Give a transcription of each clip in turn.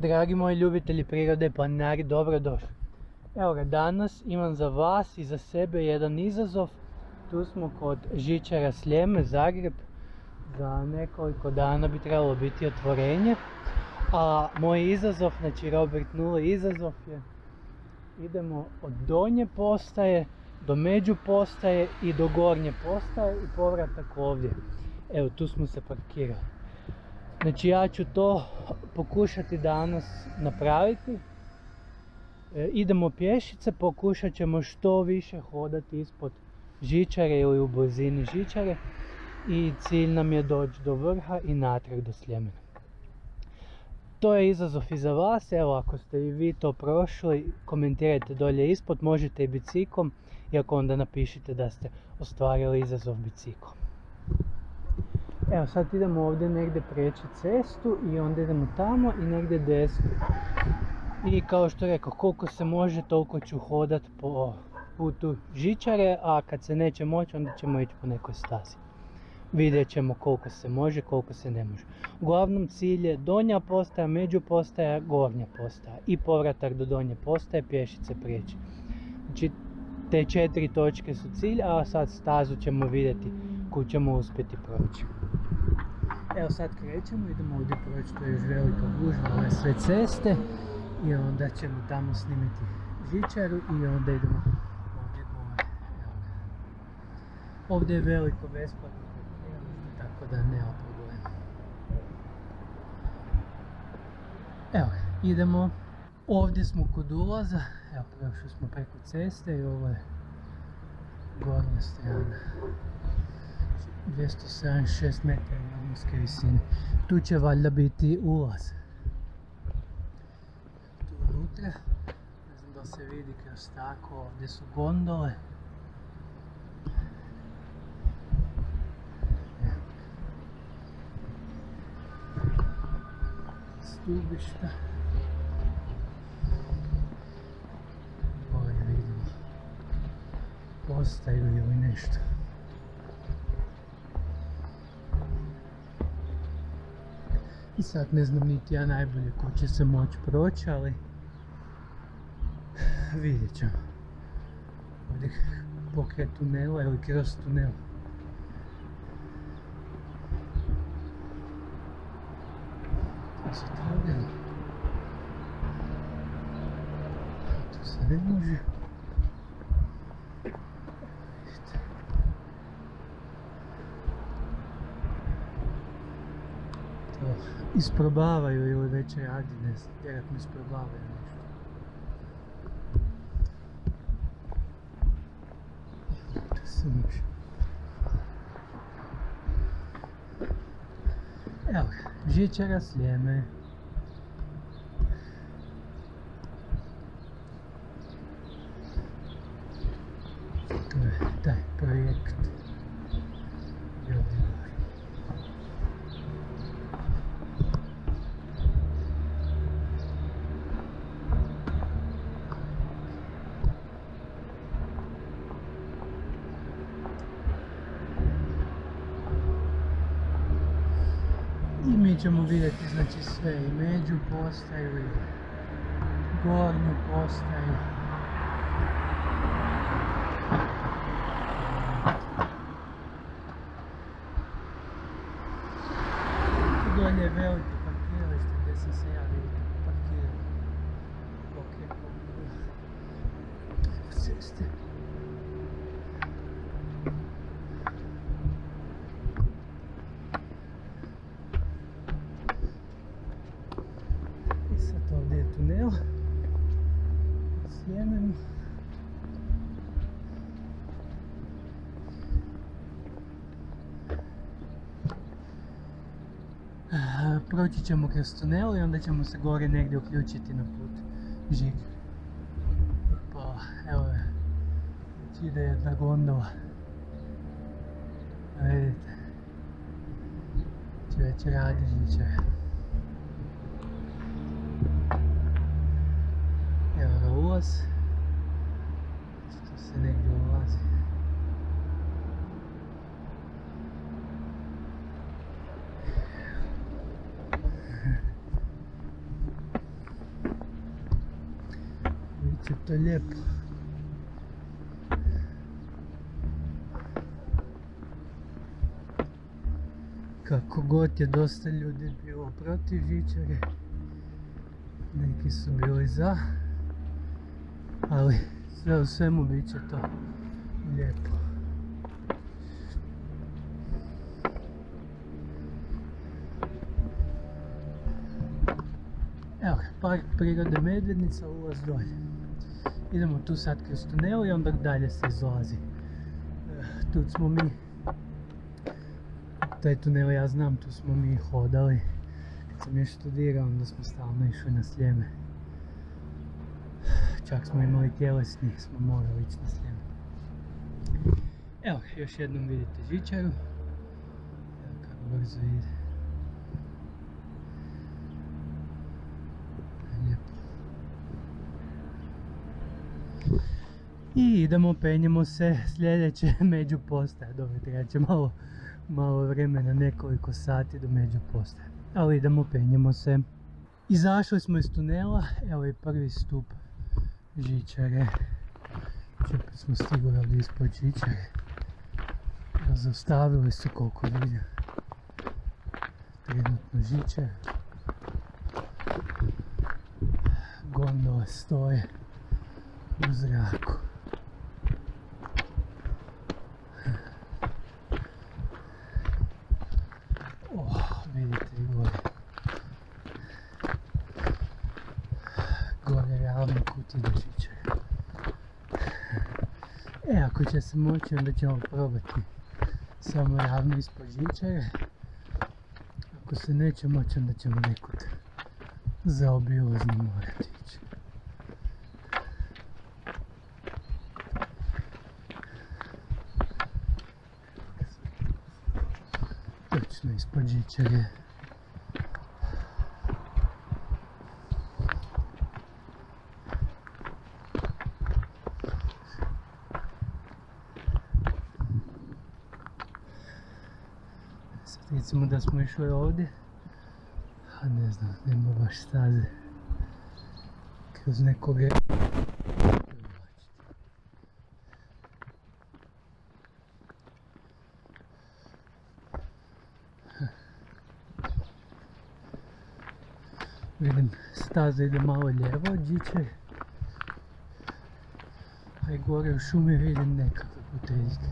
Dragi moji ljubitelji prirode i planinari, dobrodošli. Evo ga, danas imam za vas i za sebe jedan izazov. Tu smo kod žičara Sljeme, Zagreb. Za nekoliko dana bi trebalo biti otvorenje. A moj izazov, znači Robert Nule izazov je: idemo od donje postaje do među postaje i do gornje postaje i povratak ovdje. Evo, tu smo se parkirali. Znači ja ću to pokušati danas napraviti. Idemo pješice, pokušat ćemo što više hodati ispod žičare ili u blizini žičare i cilj nam je doći do vrha i natrag do Sljemena. To je izazov i za vas. Evo, ako ste i vi to prošli, komentirajte dolje ispod, možete i biciklom, iako onda napišite da ste ostvarili izazov biciklom. Evo, sad idemo ovdje negdje prijeći cestu i onda idemo tamo i negdje desno. I kao što rekao, koliko se može toliko ću hodat po putu žičare, a kad se neće moći onda ćemo ići po nekoj stazi. Vidjet ćemo koliko se može, koliko se ne može. Uglavnom cilj je donja postaja, među postaja, gornja postaja i povratak do donje postaje, pješice prijeći. Znači te 4 točke su cilj, a sad stazu ćemo vidjeti koju ćemo uspjeti proći. Evo sad krećemo, idemo ovdje proći, to je još velika gužva, ove sve ceste i onda ćemo tamo snimiti žičaru i onda idemo ovdje gore. Ovdje je veliko besplatno parkiralište, tako da nema problema. Evo, idemo, ovdje smo kod ulaza, evo prošli smo preko ceste i ovo je gornja strana. 276 metara nadmorske visine. Tu će valjda biti ulaz. Tu unutra, ne znam da se vidi kroz staklo, ovdje su gondole. Stubišta. Ovdje vidimo postaju ili nešto. I sad ne znam niti ja najbolje ko će se moći proći, ali vidjet ćemo. Ovdje pokraj tunela ili kroz tunel. To se tragano. Tu se ne može. Isprobavaju ili već radi, ne znam, vjerojatno isprobavaju nešto. To se može. Evo ga, žičara Sljeme. To je taj projekt. I mi ćemo vidjeti, znači, sve i među postaju i gornju postaju. Tu dolje je veliko parkiralište gdje sam se ja vidio parkirao. Preko ceste. Ovdje je tunel Sljemenu. Proći ćemo kroz tunel i onda ćemo se gore negdje uključiti na put žičare. Pa evo je, već ide jedna gondola. Vidite, već radi žičara. Evo ga ulaz, tu se negdje ulazi. će to lijepo. Kako god je dosta ljudi bilo protiv žičare, neki su bili za, ali sve u svemu bit će to lijepo. Evo ga, park prirode Medvednica, ulaz dolje. Idemo tu sad kroz tunel i onda dalje se izlazi. Tu smo mi, taj tunel ja znam, tu smo mi hodali. Kad sam još studirao, onda smo stalno išli na Sljeme. Čak smo imali tjelesni, smo morali ići na Sljeme. Evo, još jednom vidite žičaru. Evo kako brzo ide. Lijepo. I idemo, penjemo se sljedeće međupostaje. Dobro, treba će malo vremena, nekoliko sati do međupostaje. Ali idemo, penjemo se. Izašli smo iz tunela, evo i prvi stup žičare. Čepet smo stigli ovdje ispod žičare. Zaustavili su, koliko vidim, trenutno žičare. Gondole stoje u zraku. Vidite i gore. Gore ravno kut ide žičare. Ako će se moći, onda ćemo probati samo ravno ispod žičare. Ako se neće moći, onda ćemo nekud zaobilazno morati ići. Točno ispod žičare. Sad recimo da smo išli ovdje, a ne znam, nema baš staze kroz nekog vidim, staza ide malo lijevo od žičare, a i gore u šumi vidim nekakve puteljke.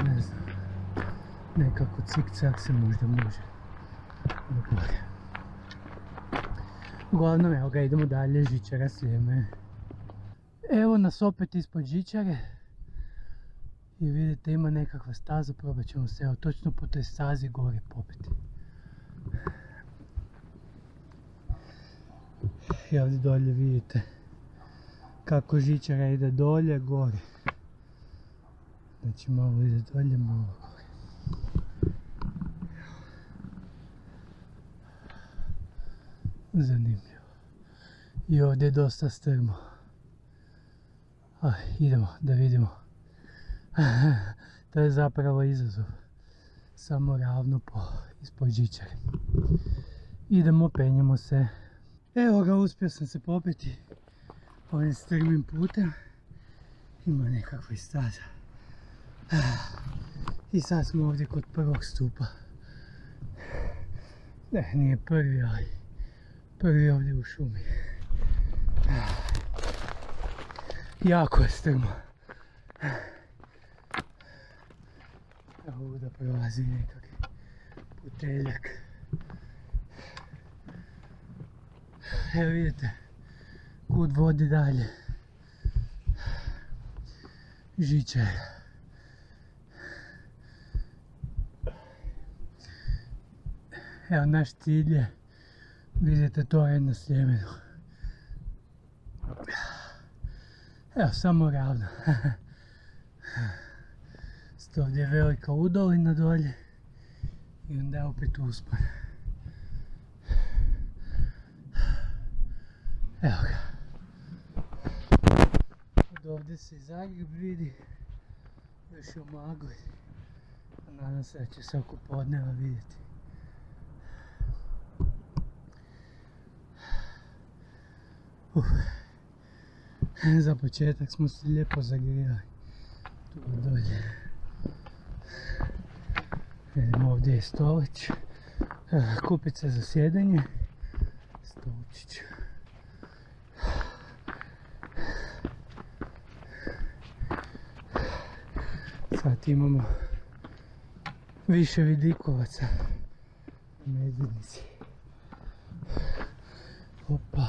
Ne znam, nekako cik-cak se možda može do gore. Uglavnom, evo ga, idemo dalje, žičara Sljeme. Evo nas opet ispod žičare. I vidite, ima nekakva staza, probat ćemo se evo točno po toj stazi gore popeti. I ovdje dolje vidite kako žičara ide dolje, gore. Znači malo ide dolje, malo gore. Zanimljivo. I ovdje je dosta strmo. Idemo da vidimo. To je zapravo izazov. Samo ravno ispod žičare. Idemo, penjemo se. Evo ga, uspio sam se popeti ovim strmim putem. Ima nekakva staza. I sad smo ovdje kod prvog stupa. Ne, nije prvi, ali prvi ovdje u šumi. Jako je strmo. Evo ovdje prolazi nekakvi puteljak. Evo vidite, kud vodi dalje. Žičara. Evo naš cilj je, vidite, to je na Sljemenu. Evo, samo ravno. Ovdje je velika udolina dolje i onda je opet uspon. Evo ga. Od ovdje se i Zagreb vidi, još je u magli. Nadam se da će se oko podneva vidjeti. Za početak smo se lijepo zagrijali. Tu dolje. Vidimo, ovdje je stolić. Kupica za sjedenje. Stoličić. Sad imamo više vidikovaca u Medvednici. Opa.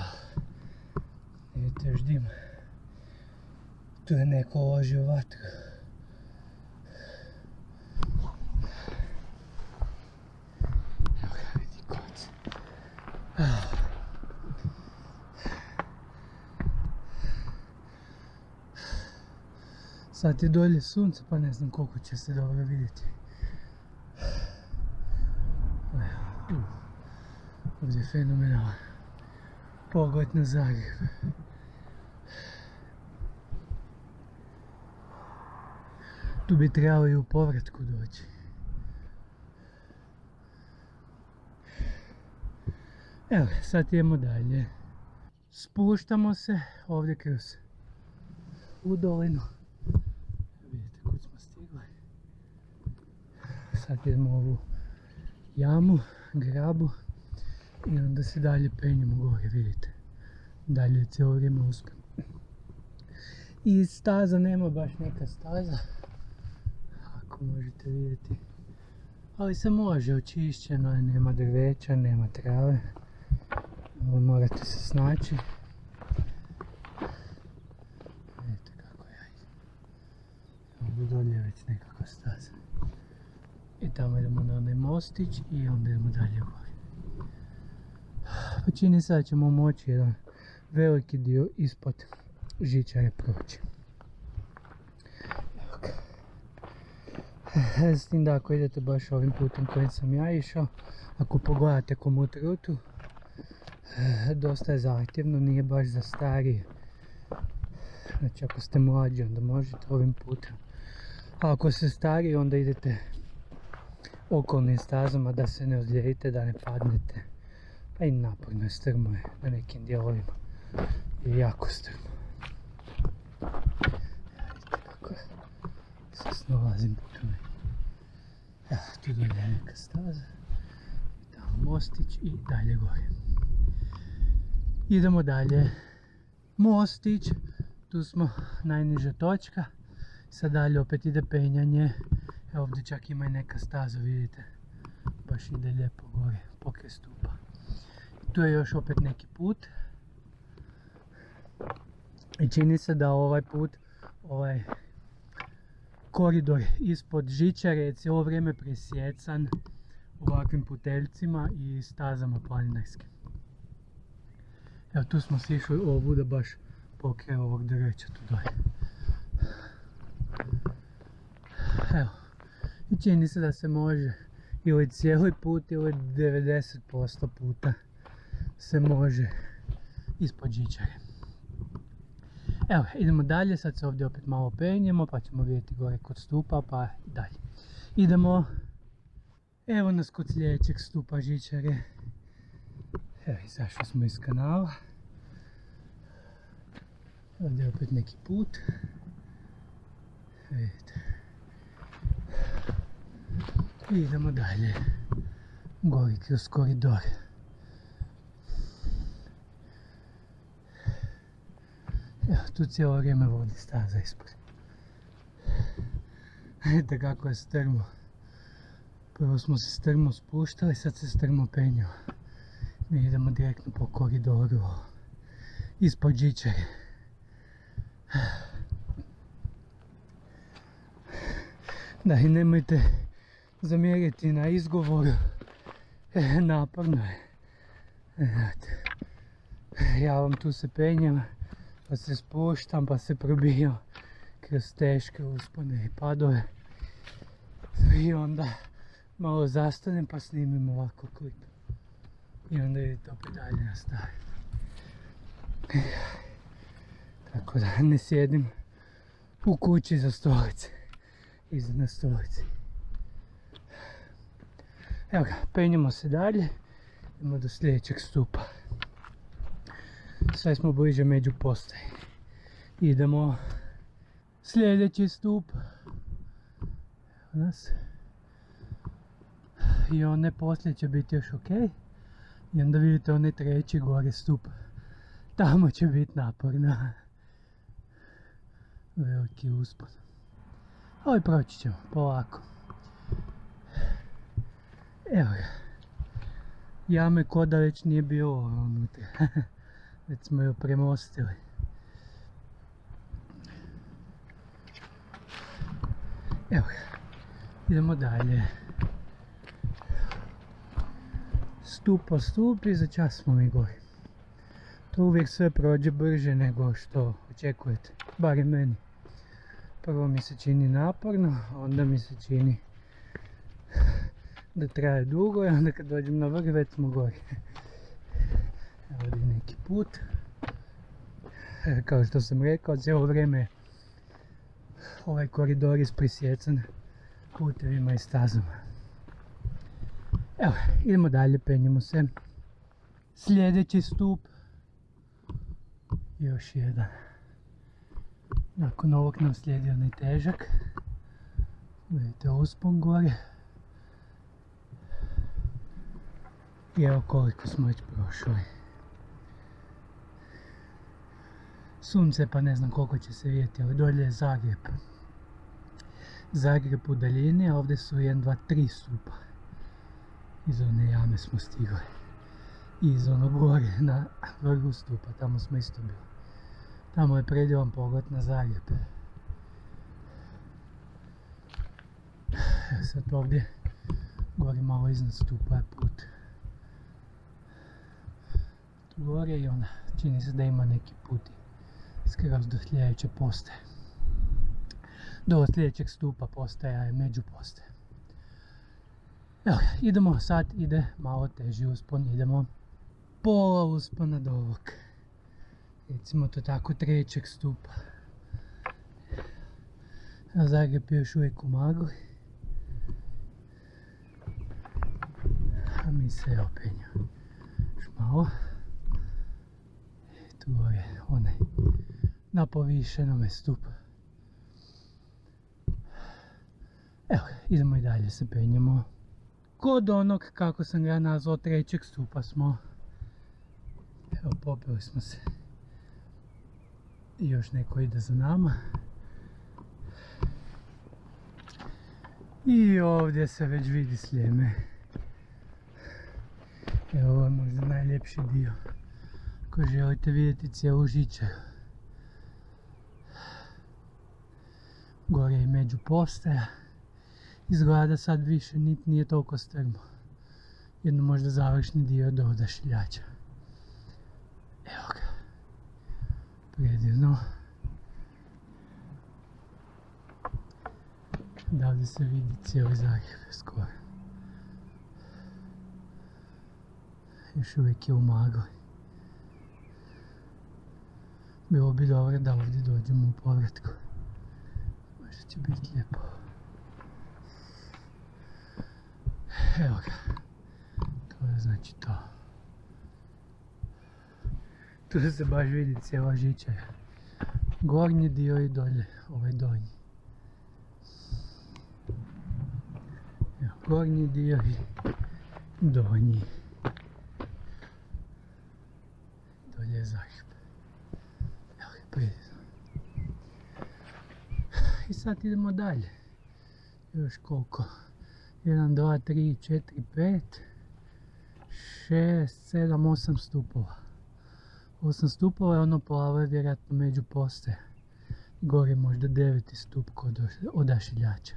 Vidite još dim. Tu je neko ložio vatru. Evo ga vidikovac. Sad je dolje sunce, pa ne znam koliko će se dobro vidjeti. Ovdje je fenomenalan pogled na Zagreb. Tu bi trebalo i u povratku doći. Evo, sad idemo dalje. Spuštamo se ovdje kroz u dolinu. Vidite kud smo stigli. Sad idemo u ovu jamu, grabu i onda se dalje penjemo gore, vidite. Dalje je cijelo vrijeme uspjem. I staza nema baš neka staza, ako možete vidjeti. Ali se može, očišćeno je, nema drveća, nema trave. Morate se snaći. Vidite kako ja idem. Ovdje dolje je već nekakva staza. I tamo idemo na onaj mostić i onda idemo dalje gore. Pa čini se da ćemo moći jedan veliki dio ispod žičare proći. Evo ga. S tim da ako idete baš ovim putem kojim sam ja išao, ako pogledate komut rutu, dosta je zahtjevno, nije baš za starije. Znači ako ste mlađi onda možete ovim putem. A ako ste stariji onda idete okolnim stazama da se ne ozlijedite, da ne padnete. A i naporno je, strmo je na nekim dijelovima. Je jako strmo. Vidite kako se snalazim po tome. Evo, tu dolje je neka staza. Tamo mostić i dalje gore. Idemo dalje. Mostić, tu smo najniža točka. Sad dalje opet ide penjanje. Evo ovdje čak ima i neka staza, vidite. Baš ide lijepo gore, pokraj stupa. Tu je još opet neki put. I čini se da ovaj put, ovaj koridor ispod žičare je cijelo vrijeme presjecan ovakvim puteljcima i stazama planinarskim. Evo tu smo sišli ovuda baš pokraj ovog drveća tu dolje. Evo. I čini se da se može ili cijeli put ili 90% puta se može ispod žičare. Evo, idemo dalje, sad se ovdje opet malo penjemo pa ćemo vidjeti gore kod stupa pa dalje. Idemo, evo nas kod sljedećeg stupa žičare. Evo, izašli smo iz kanala. Ovdje je opet neki put. Vidite. I idemo dalje. Gori kroz koridor. Evo, tu cijelo vrijeme vodi staza ispod. Vidite kako je strmo. Prvo smo se strmo spuštali, sad se strmo penjamo. Mi idemo direktno po koridoru ispod žičare. Da i nemojte zamjeriti na izgovoru, naporno je. Ja vam tu se penjem, pa se spuštam, pa se probijam kroz teške uspone i padove. I onda malo zastanem pa snimim ovako klip. I onda idete opet dalje nastaviti. Tako da ne sjedim u kući za stolice. Iza na stolici. Evo ga, penjemo se dalje. Idemo do sljedećeg stupa. Sve smo bliže među postaje. Idemo sljedeći stup. Nas. I one poslije će biti još ok. I onda vidite onaj treći gore stup. Tamo će biti naporno. Veliki uspon. Ali proći ćemo polako. Evo ga. Jame ko da već nije bilo unutra. Već smo ju premostili. Evo ga. Idemo dalje. Stup po stup i za čas smo mi gori. To uvijek sve prođe brže nego što očekujete. Barem meni. Prvo mi se čini naporno, onda mi se čini da traje dugo i onda kad dođem na vrh već smo gori. Evo ovdje neki put. Kao što sam rekao, cijelo vrijeme ovaj koridor ispresjecan putevima i stazama. Evo, idemo dalje, penjemo se. Sljedeći stup. Još jedan. Nakon ovog nam slijedi onaj težak. Vidite uspon gore. I evo koliko smo već prošli. Sunce pa ne znam koliko će se vidjeti, ali dolje je Zagreb. Zagreb u daljini, a ovdje su 1, 2, 3 stupa. Iz one jame smo stigli. I iz onog gore na vrhu stupa, tamo smo isto bili. Tamo je predivan pogled na Zagreb. Sad ovdje gore malo iznad stupa je put. Tu gore i onda čini se da ima neki put skroz do sljedeće postaje. Do sljedećeg stupa postaja je među postaje. Evo, idemo sad, ide malo teži uspon, idemo pola uspona do ovog. Recimo to tako trećeg stupa. A Zagreb je još uvijek u magli. A mi se evo penjamo. Još malo. I tu je onaj na povišenome stupu. Evo, idemo i dalje se penjemo. Kod onog, kako sam ga nazvao, trećeg stupa smo. Evo, popeli smo se. I još neko ide za nama. I ovdje se već vidi Sljeme. Evo, ovo je možda najljepši dio. Ako želite vidjeti cijelu žičaru. Gore je među postaja. Izgleda da sad više nije toliko strmo. Jedno možda završni dio do Odašiljača. Evo ga. Predivno. Davdje se vidi cijeli Zagreb skoro. Još uvijek je u magli. Bilo bi dobro da ovdje dođemo u povratku. Možda će biti lijepo. Evo ga. To je znači to. Tu se baš vidi cijela žičara. Gornji dio i dolje, ovaj donji. Evo, gornji dio i donji. Dolje je Zagreb. Evo ga, predivno. I sad idemo dalje. Još koliko? 1, 2, 3, 4, 5, 6, 7, 8 stupova. 8 stupova je ono plavo je vjerojatno među postaje. Gore možda 9. stup kod Odašiljača.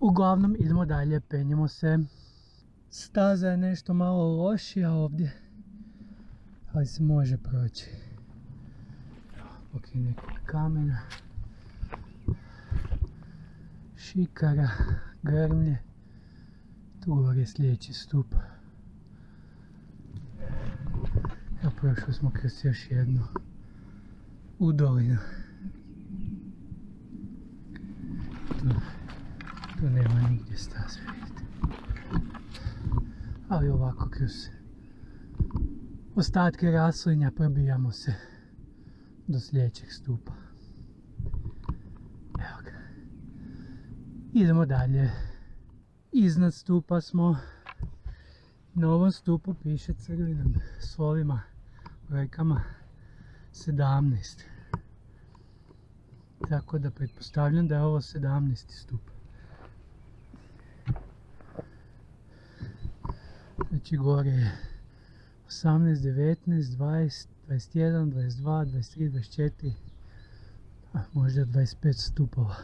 Uglavnom idemo dalje, penjemo se. Staza je nešto malo lošija ovdje, ali se može proći. Pokraj nekog kamena. Šikara, grmlje. Tu gore je sljedeći stup. Evo, prošli smo kroz još jednu u dolinu. Tu nema nigdje staze, vidite. Ali ovako kroz ostatke raslinja probijamo se do sljedećeg stupa. Evo ga. Idemo dalje. Iznad stupa smo. Na ovom stupu piše crvenim slovima, brojkama 17. Tako da pretpostavljam da je ovo 17. stup. Znači gore je 18, 19, 20, 21, 22, 23, 24, a možda 25 stupova.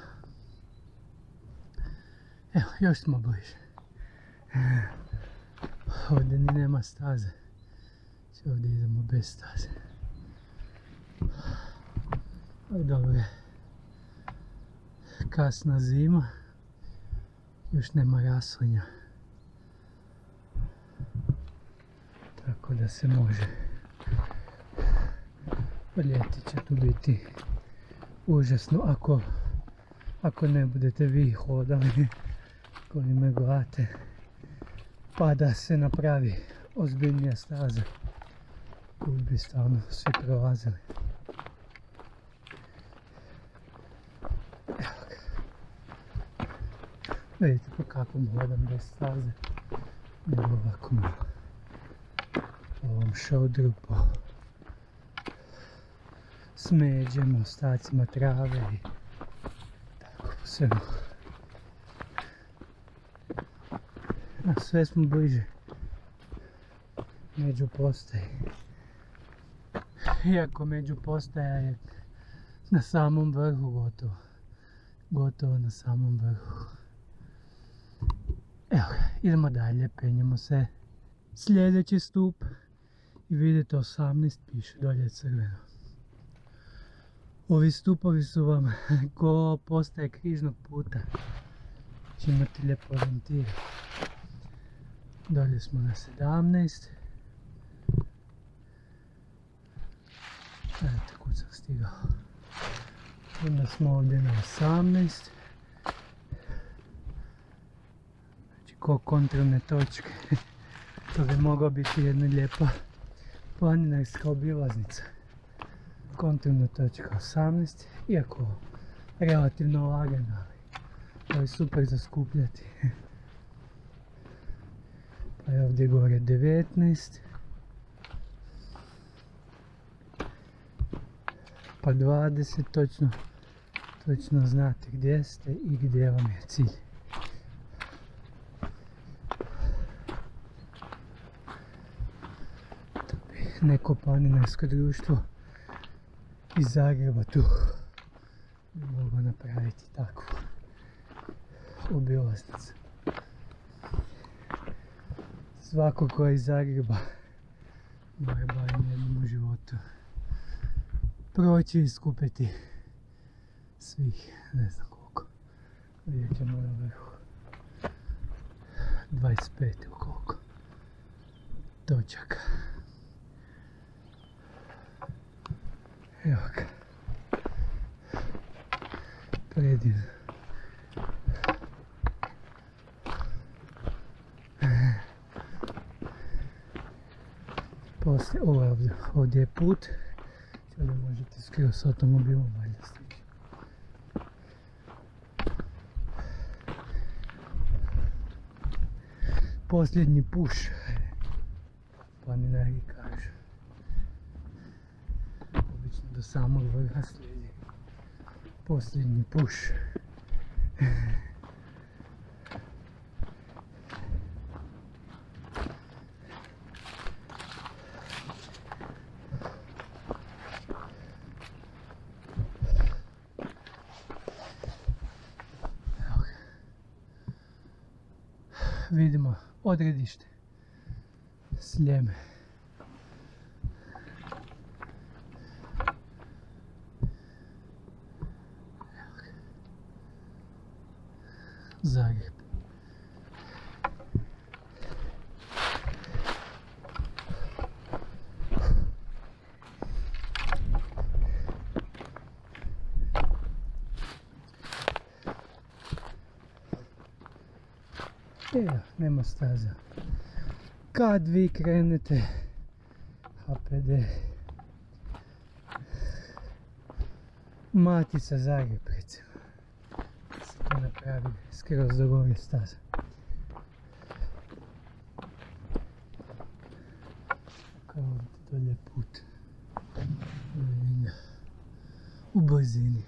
Evo, još smo bliže. Ovdje ni nema staze. Ovdje idemo bez staze. Ali dobro je. Kasna zima. Još nema raslinja. Tako da se može. Ljeti će tu biti užasno ako ne budete vi hodali koji me gledate, pa da se napravi ozbiljnija staza koju bi stvarno svi prolazili. Evo ga. Vidite po kakvom hodam bez staze. Evo ovako malo. Po ovom šodru, po smeđem, ostacima trave i tako po svemu. A sve smo bliže međupostaji. Iako međupostaja je na samom vrhu gotovo na samom vrhu. Evo ga, idemo dalje, penjemo se. Sljedeći stup i vidite 18 piše dolje crveno. Ovi stupovi su vam ko postaje križnog puta. Znači imate lijepo orijentir. Dolje smo na 17. Gledajte kud sam stigao. Onda smo ovdje na 18. Znači ko kontrolne točke. To bi mogla biti jedna lijepa planinarska obilaznica. Kontrolna točka 18. Iako relativno lagana, ali super za skupljati. Pa je ovdje gore 19. Pa 20, točno znate gdje ste i gdje vam je cilj. To bi neko planinarsko društvo iz Zagreba tu bi moglo napraviti takvu obilaznicu. Svako ko je iz Zagreba mora barem jednom u životu proći i skupiti svih, ne znam koliko, vidjet ćemo na vrhu, 25 ili koliko točaka. Evo ga, predivno. Poslije, ovdje je put, ovdje možete skroz s automobilom valjda stići. Posljednji puš, planinari kažu. Obično do samog vrha slijedi posljednji puš. Vidimo odredište Sljeme. Zagreb. Evo, nema staza. Kad vi krenete HPD Matica Zagreb, recimo. Se to napravi skroz do gore staza. Kao vidite dolje put. U brzini.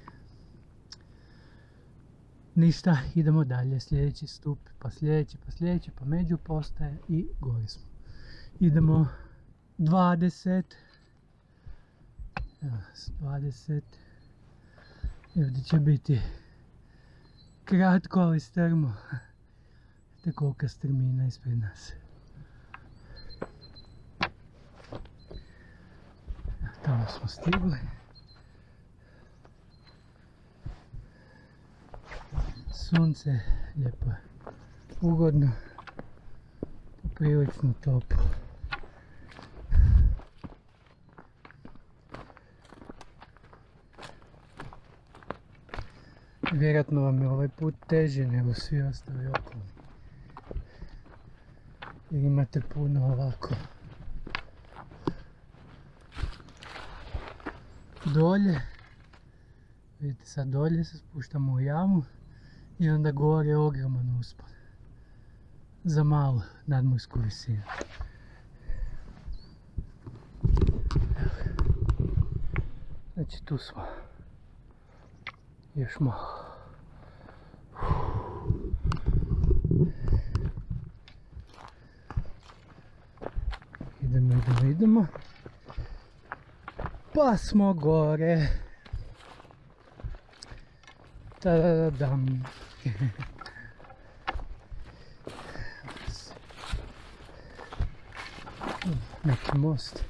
Ništa, idemo dalje, sljedeći stup, pa sljedeći, pa među postaje i gore smo. Idemo 20. Evo, 20. I ovdje će biti kratko, ali strmo. Vidite kolika strmina ispred nas. Tamo smo stigli. Sunce, lijepo je, ugodno, poprilično toplo. Vjerojatno vam je ovaj put teži nego svi ostali okolni. Jer imate puno ovako dolje. Vidite, sad dolje se spuštamo u jamu i onda gore ogroman uspon za malu nadmorsku visinu. Znači tu smo. Još malo. Idemo. Pa smo gore. Tadadam. Neki most.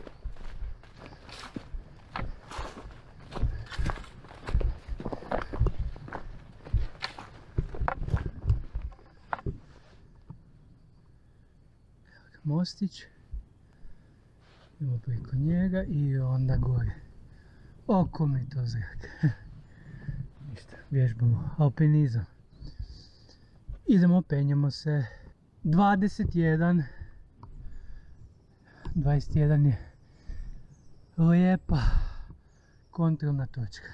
Mostić. Idemo preko njega i onda gore. Oko mi to zrak. Ništa, vježbamo alpinizam. Idemo, penjamo se. 21. 21 je lijepa kontrolna točka.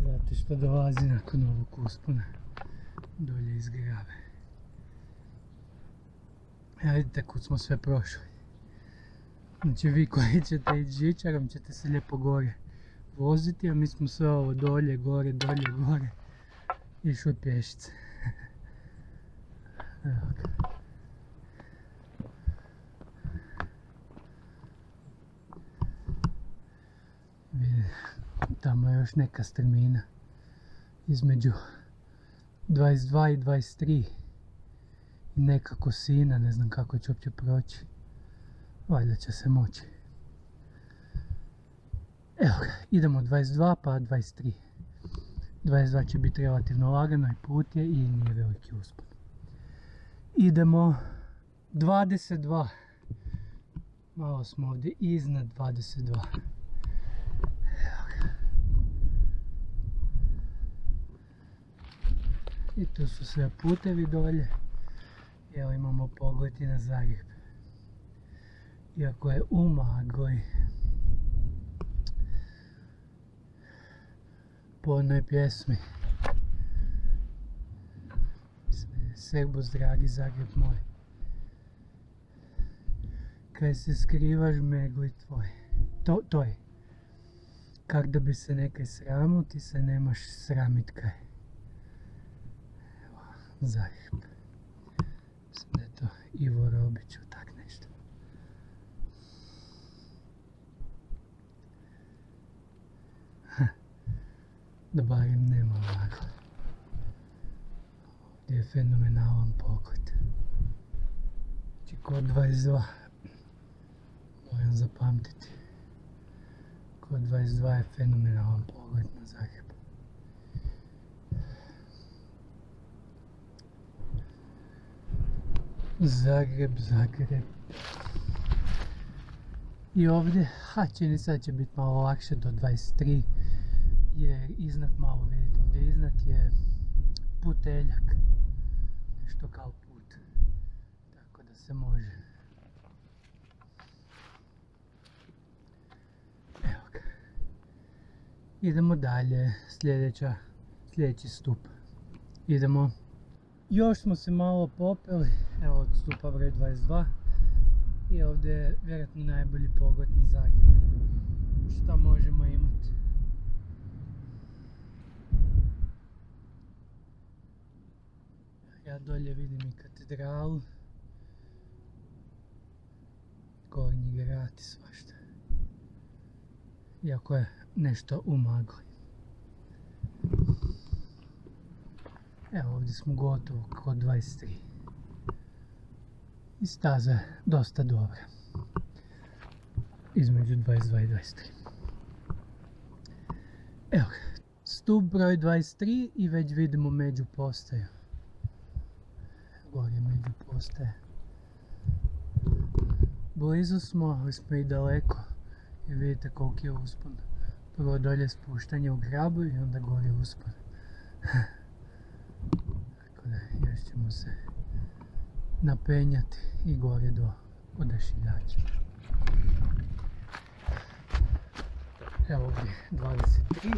Zato što dolazi nakon ovog uspona dolje iz Grave. Evo vidite kud smo sve prošli. Znači vi koji ćete ići žičarom ćete se lijepo gore voziti, a mi smo sve ovo dolje, gore, išli pješice. Evo ga. Vidite, tamo je još neka strmina između 22 i 23 i neka kosina, ne znam kako će uopće proći. Valjda će se moći. Evo ga, idemo 22 pa 23. 22 će biti relativno lagano i put je i nije veliki uspon. Idemo 22. Malo smo ovdje iznad 22. Evo ga. I tu su sve putevi dolje. Evo imamo pogled i na Zagreb. Iako je u magli. Po onoj pjesmi. Serbos dragi Zagreb moj. Kaj se skrivaš megli tvoj. To je. Kak da bi se nekaj sramil, ti se nemaš sramit kaj. Evo, Zagreb. Mislim da je to Ivo Robić, tak nešto. Da barem nema magle. Ovdje je fenomenalan pogled. Znači kod 22 moram zapamtiti. Kod 22 je fenomenalan pogled na Zagreb. Zagreb. I ovdje, čini se da će biti malo lakše do 23. Jer iznad malo vidite, ovdje iznad je puteljak, nešto kao put, tako da se može. Idemo dalje, sljedeći stup. Idemo. Još smo se malo popeli, evo od stupa broj 22. I ovdje je vjerojatno najbolji pogled na Zagreb. Šta možemo imati? Ja dolje vidim i katedralu. Gornji grad i svašta. Iako je nešto u magli. Evo ovdje smo gotovo kod 23. I staza je dosta dobra. Između 22 i 23. Evo, stup broj 23 i već vidimo među postaju. Gore među postaje. Blizu smo, ali smo i daleko. I vidite koliki je uspon. Prvo dolje spuštanje u grabu i onda gore uspon. Tako da još ćemo se napenjati i gore do Odašiljača. Evo ovdje 23.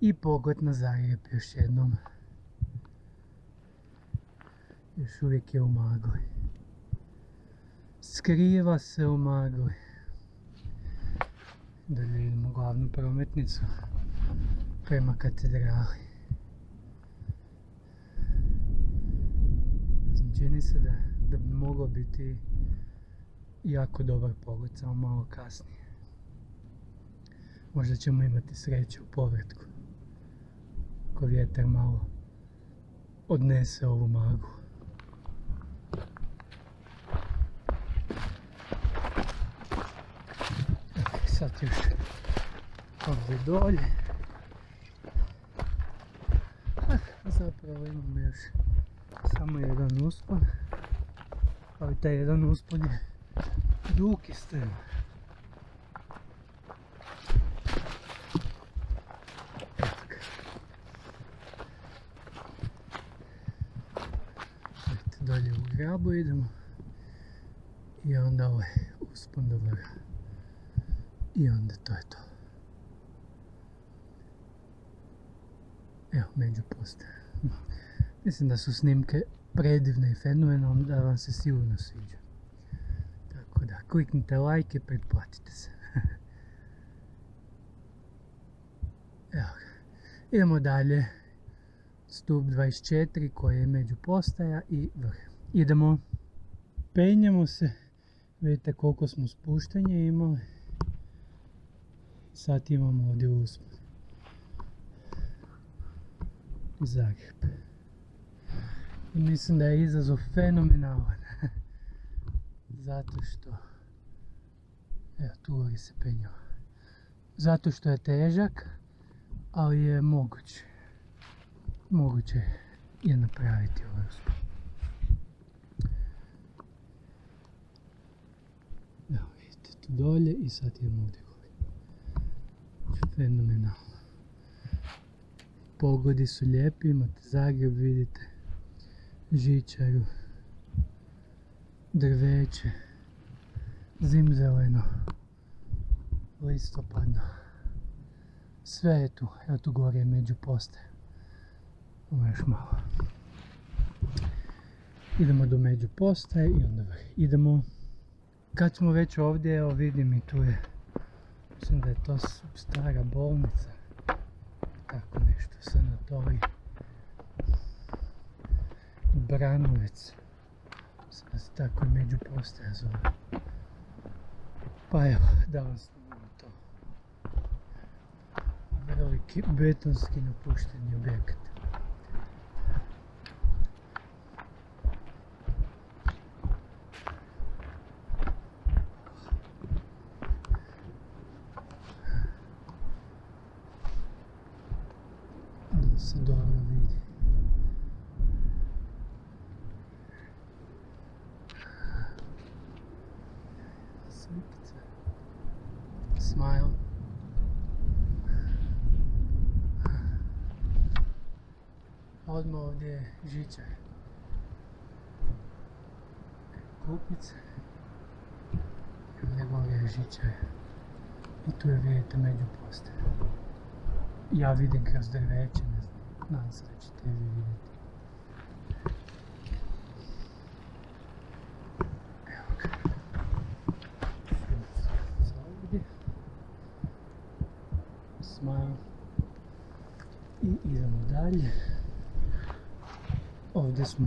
I pogled na Zagreb još jednom. Još uvijek je u magli. Skriva se u magli. Dalje vidimo glavnu prometnicu prema katedrali. Čini se da bi moglo biti jako dobar pogled, samo malo kasnije. Možda ćemo imati sreće u povratku. Ako vjetar malo odnese ovu maglu. Sad još ovdje dolje. Zapravo imamo još samo jedan uspon. Ali taj jedan uspon je dugi strm. Dalje u grabu idemo. I onda ovaj uspon do vrha. I onda to je to. Evo, među postaje. Mislim da su snimke predivne i fenomenalne, da vam se sigurno sviđa. Tako da, kliknite like i pretplatite se. Evo ga. Idemo dalje. Stup 24 koji je među postaja i vrh. Idemo. Penjemo se. Vidite koliko smo spuštanje imali. Sad imamo ovdje uspon. Zagreb. I mislim da je izazov fenomenalan. Zato što... Evo, tu gori se penjao. Zato što je težak, ali je moguće. Moguće je napraviti ovaj uspon. Evo, vidite tu dolje i sad idemo ovdje gore. Fenomenalno. Pogodi su lijepi, imate Zagreb, vidite, žičaru, drveće, zimzeleno, listopadno. Sve je tu, evo tu gore među postaje. Ovo još malo. Idemo do među postaje i onda vrh. Idemo. Kad smo već ovdje, evo vidim i tu je, mislim da je to stara bolnica. Tako nešto, sanatorij. Branovec. Mislim da se tako i među postaja zove. Pa evo, da vam snimamo to. Veliki betonski napušteni objekat. Da se dobro vidi. Slikica. Smile. Odmah ovdje je žičar. Kupice. njegove žičare. I tu je, vidite, međupostaja. Ja vidim kroz drveće, ne znam, nadam se da ćete vi vidjeti. Evo ga. Ovdje. Smile. I idemo dalje. Ovdje smo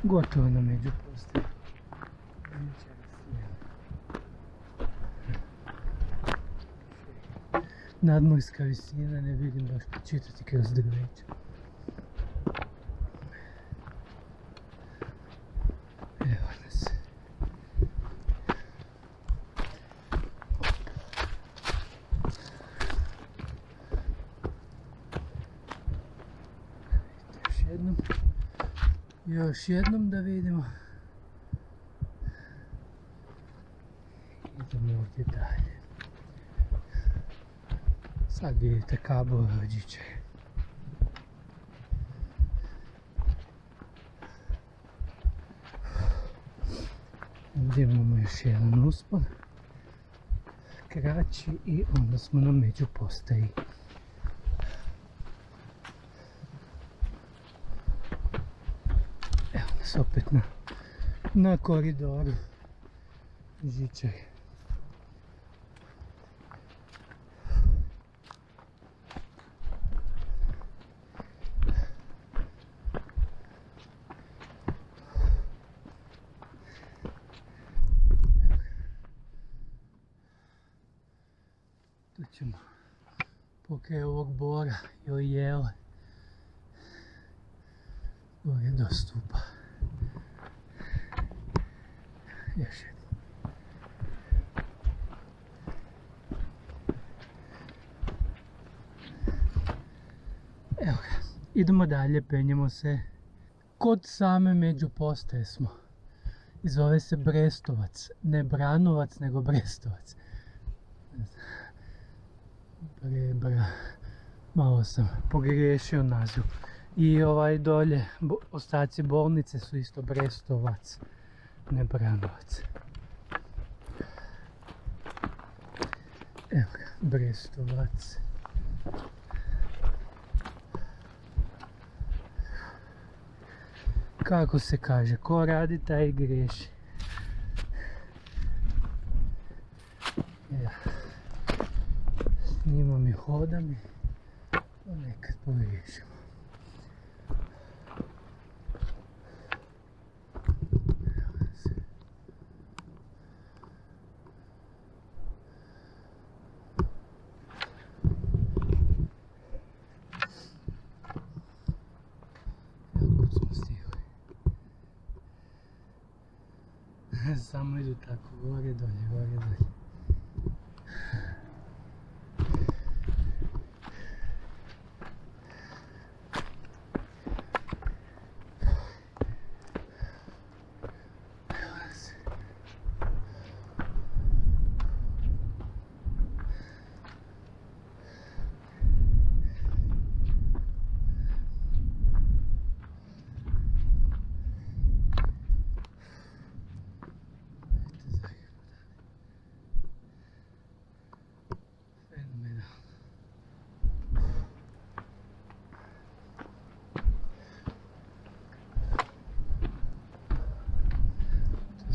gotovo na međupostaji. Nadmorska visina, ne vidim baš počitati kroz drveće. Evo nas. Još jednom da vidimo. Idemo ovdje dalje. Sad vidite kablove od žičare. Ovdje imamo još jedan uspon. Kraći i onda smo na međupostaji. Evo nas opet na koridoru žičare. Tu ćemo pokraj ovog bora ili jele. Gore do stupa. Još jedan. Evo ga, idemo dalje, penjemo se. Kod same međupostaje smo. I zove se Brestovac. Ne Branovac, nego Brestovac. Malo sam pogriješio naziv. I ovaj dolje, ostaci bolnice su isto Brestovac, ne Branovac. Evo ga, Brestovac. Kako se kaže, ko radi taj i griješi. Snimam i hodam i nekad pogriješimo. Samo idu tako, gore dolje, gore dolje.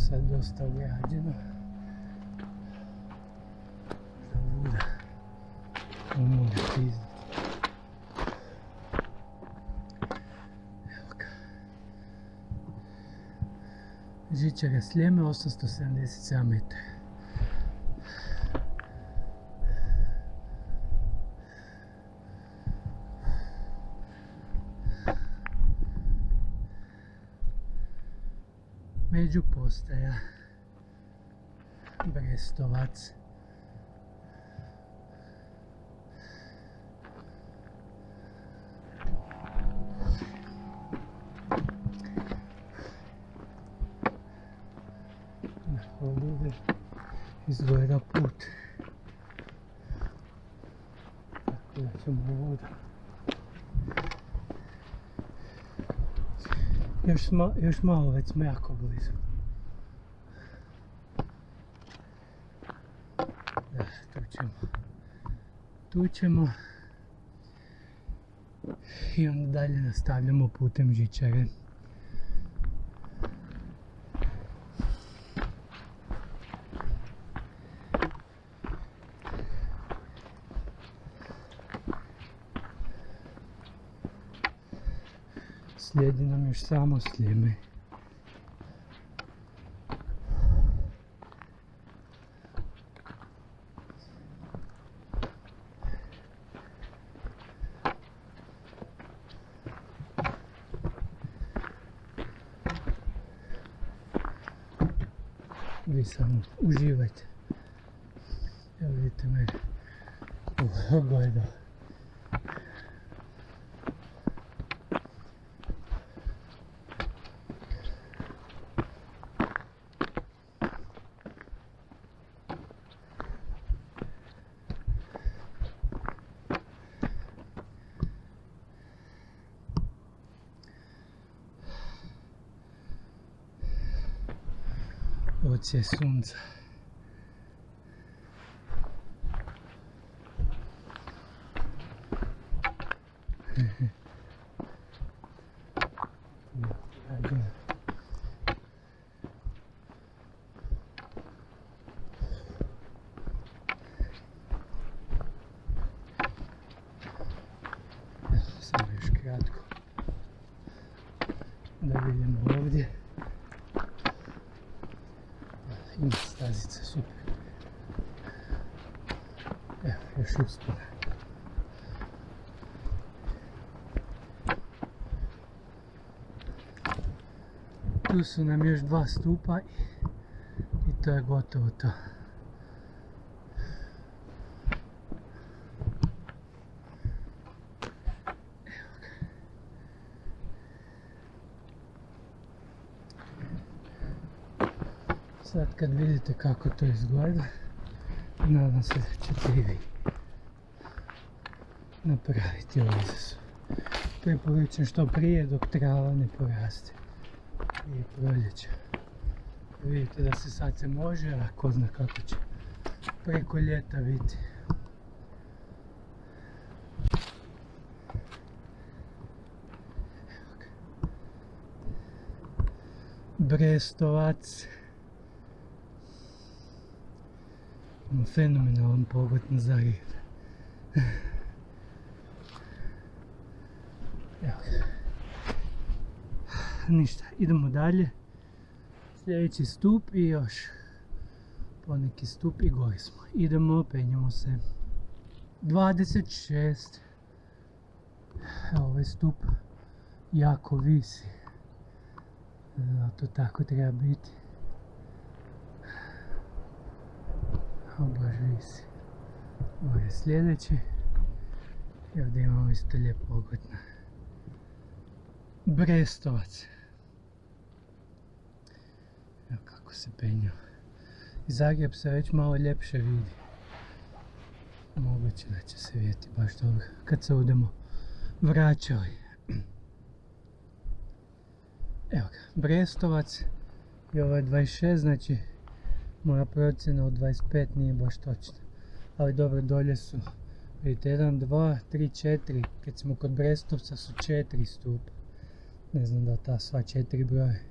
Sad dosta ugrađeno. Možda voda može priznati. Evo ga. Žičara Sljeme, 877 metara. Međupostaja Brestovac. Ovdje izgleda put. Tako da ćemo ovdje. Još malo, već smo jako blizu. Da, tu ćemo i onda dalje nastavljamo putem žičare. Slijedi nam još samo Sljeme. Vi samo uživajte. Evo vidite me gleda. Odsje sunca. Samo još kratko da vidimo ovdje. Ima stazica, super. Evo, još uspona. Tu su nam još 2 stupa i to je gotovo to. Evo ga. Sad kad vidite kako to izgleda, nadam se da ćete i vi napraviti ovaj izazov. Preporučujem što prije dok trava ne poraste i proljeće. Vidite da se sad se može, a ko zna kako će preko ljeta biti. Brestovac. Imamo fenomenalan pogled na Zagreb. Evo ga. Ništa, idemo dalje. Sljedeći stup i još poneki stup i gori smo. Idemo, penjemo se. 26. Evo ovaj stup jako visi. Zato tako treba biti. Baš visi. Ovo je sljedeći. I ovdje imamo isto lijep pogled na Brestovac. Evo kako se penju. I Zagreb se već malo ljepše vidi. Moguće da će se vidjeti baš dobro kad se budemo vraćali. Evo ga, Brestovac i ovo je 26, znači moja procjena od 25 nije baš točna. Ali dobro, dolje su, vidite, 1, 2, 3, 4, kad smo kod Brestovca su 4 stupa. Ne znam da ta sva 4 broje.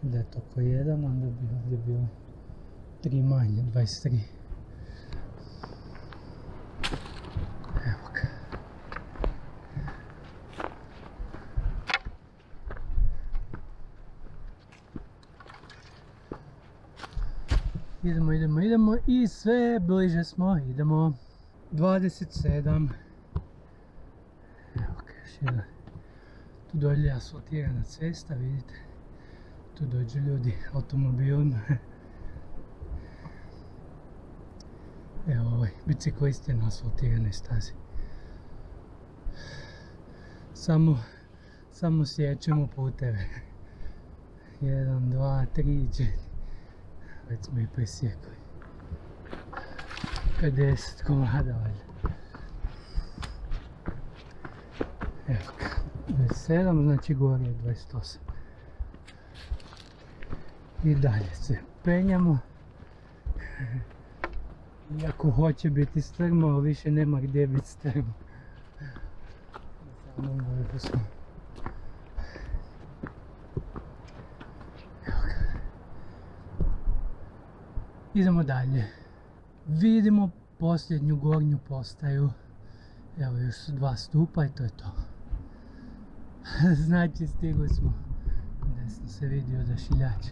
Da je to ko 1, onda bi ovdje bilo 3 manje, 23. Evo ga. Idemo i sve bliže smo, idemo. 27. Evo ga, još jedan. Tu dolje je asfaltirana cesta, vidite. Tu dođu ljudi automobilima. Evo ovaj biciklist je na asfaltiranoj stazi. Samo sjećemo puteve. 1, 2, 3, 4. Već smo i presjekli. 50 komada valjda. Evo ga. 27, znači gore je 28. I dalje se penjamo. Iako hoće biti strmo, ali više nema gdje biti strmo. Na samom vrhu smo. Evo ga. Idemo dalje. Vidimo posljednju gornju postaju. Evo još su 2 stupa i to je to. Znači stigli smo. Desno se vidi odašiljač.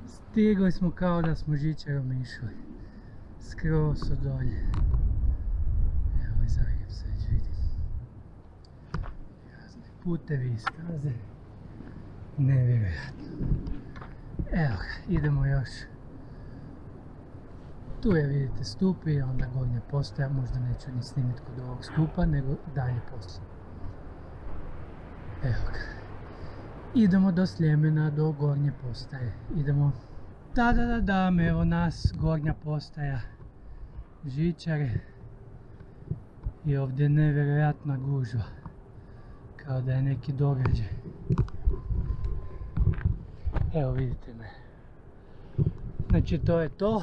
Stigli smo kao da smo žičarom išli. Skroz od dolje. Evo i Zagreb se već vidi. Razni putevi i staze. Nevjerojatno. Evo ga, idemo još. Tu je vidite stup i onda gornja postaja, možda neću ni snimiti kod ovog stupa, nego dalje poslije. Evo ga. Idemo do Sljemena, do gornje postaje. Idemo. Da, evo nas, gornja postaja. Žičare. I ovdje je nevjerojatna gužva. Kao da je neki događaj. Evo vidite me. Znači to je to.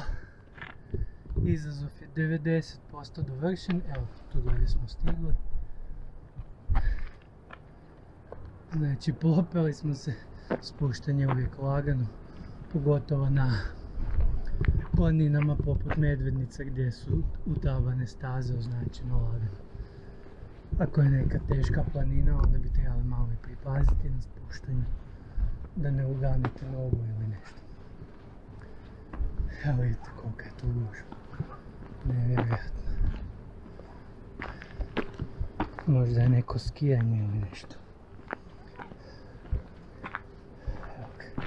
Izazov je 90% dovršen. Evo, tu dolje smo stigli. Znači, popeli smo se. Spuštanje uvijek lagano. Pogotovo na planinama poput Medvednica gdje su utabane staze, označeno lagano. Ako je neka teška planina, onda bi trebali malo i pripaziti na spuštanje. Da ne uganite nogu ili nešto. Evo vidite kolika je tu gužva. Nevjerojatno. Možda je neko skijanje ili nešto. Evo ga.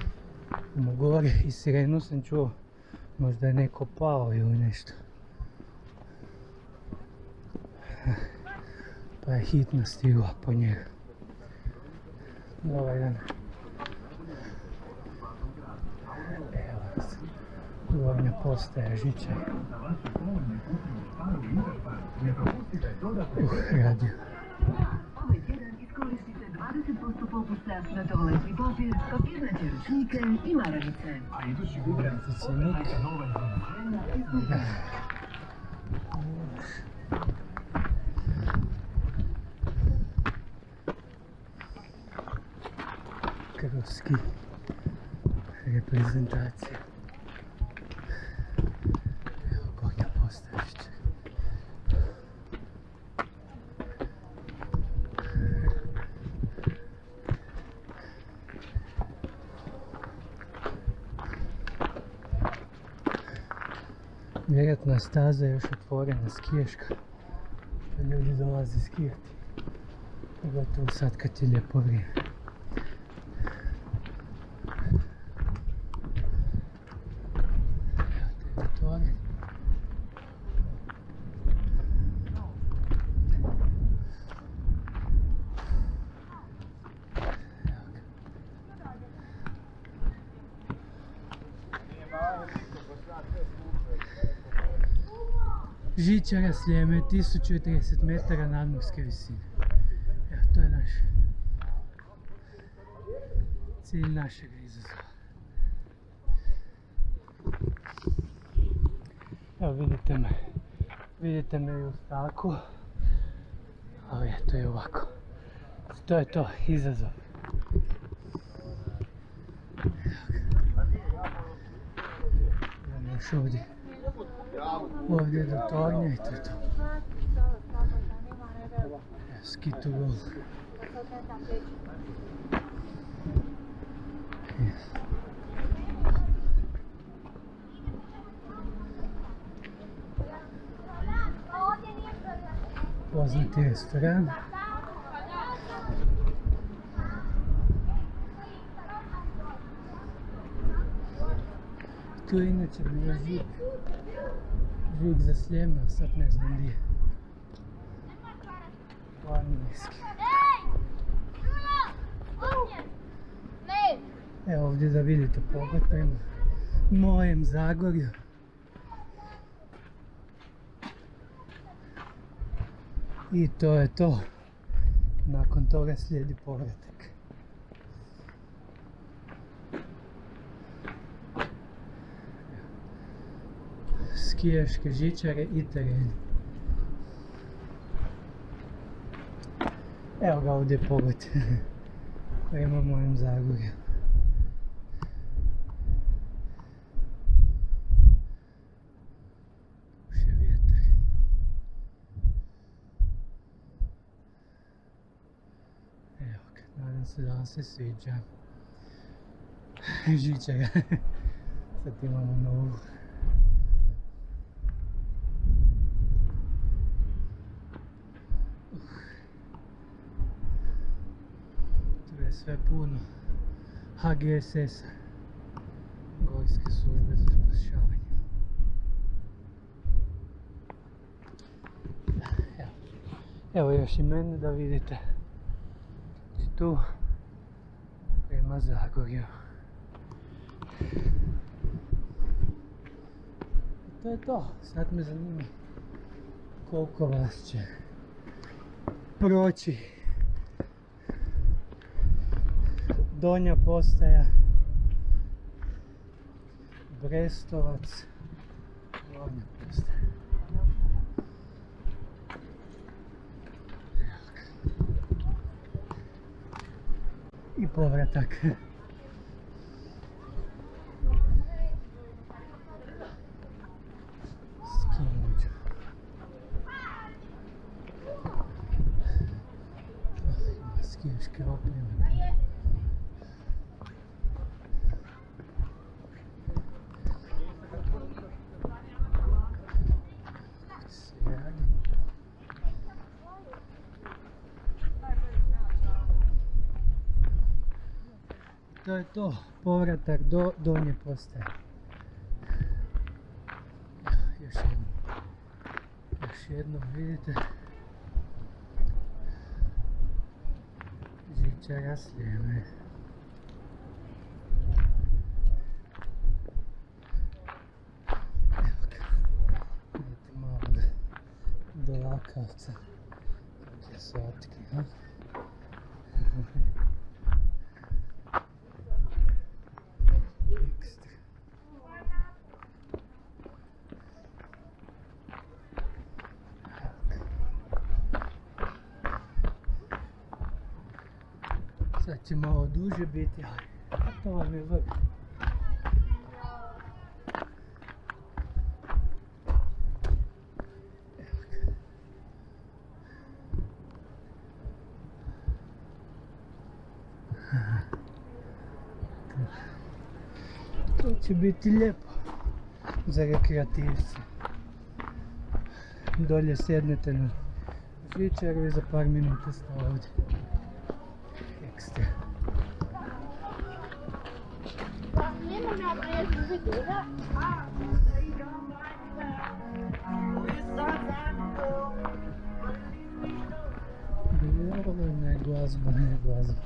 Idemo gore i sirenu sam čuo. Možda je neko pao ili nešto. Pa je hitna stigla po njega. Dobar dan. Evo nas. Gornja postaja žičara. Radio. Ovaj tjedan iskoristite 20% popusta na toaletni papir, papirnate ručnike i maramice. A idući vikend pogledajte nova iznenađenja. Krovski reprezentacija. Evo gornja postaja žičara. Vjerojatno je staza još otvorena, skijaška, pa ljudi dolaze skijati, pogotovo sad kad je lijepo vrijeme. Evo te zatvore. Žičara Sljeme, 1030 metara nadmorske visine. Evo, to je naš cilj našeg izazova. Evo vidite me i u staku, ali eto je ovako. To je to, izazov. Idemo još ovdje. Ovdje do tornja i to je to. Ski to go. Poznati restoran. Tu je inače bio žig za Sljeme, a sad ne znam gdje je. Planinski. Evo ovdje da vidite pogled prema mojem Zagorju. I to je to. Nakon toga slijedi povratak. skijaške žičare i tereni. Evo ga ovdje pogled prema mojem Zagorju. Puše vjetar. Evo ga, nadam se da vam se sviđa. Žičara. Sad imamo novu. Tu je sve puno HGSS-a, Gorske službe za spašavanje. Evo još i mene da vidite. Tu prema Zagorju. To je to. Sad me zanima koliko vas će proći Donja postaja, Brestovac, Gornja postaja. I povratak. Skinuću. Ima skijaške opreme. To je to, povratak do Donje postaje. Još jednom vidite žičara Sljeme. Evo ga, vidite malo do Lakavca, kakve slatke, ha? Sad će malo duže biti, ali to vam je vrh. To će biti lijepo za rekreativce. Dolje sjednete na žičaru i za par minuta ste ovdje. Ekstra. Ne glazba, ne glazba.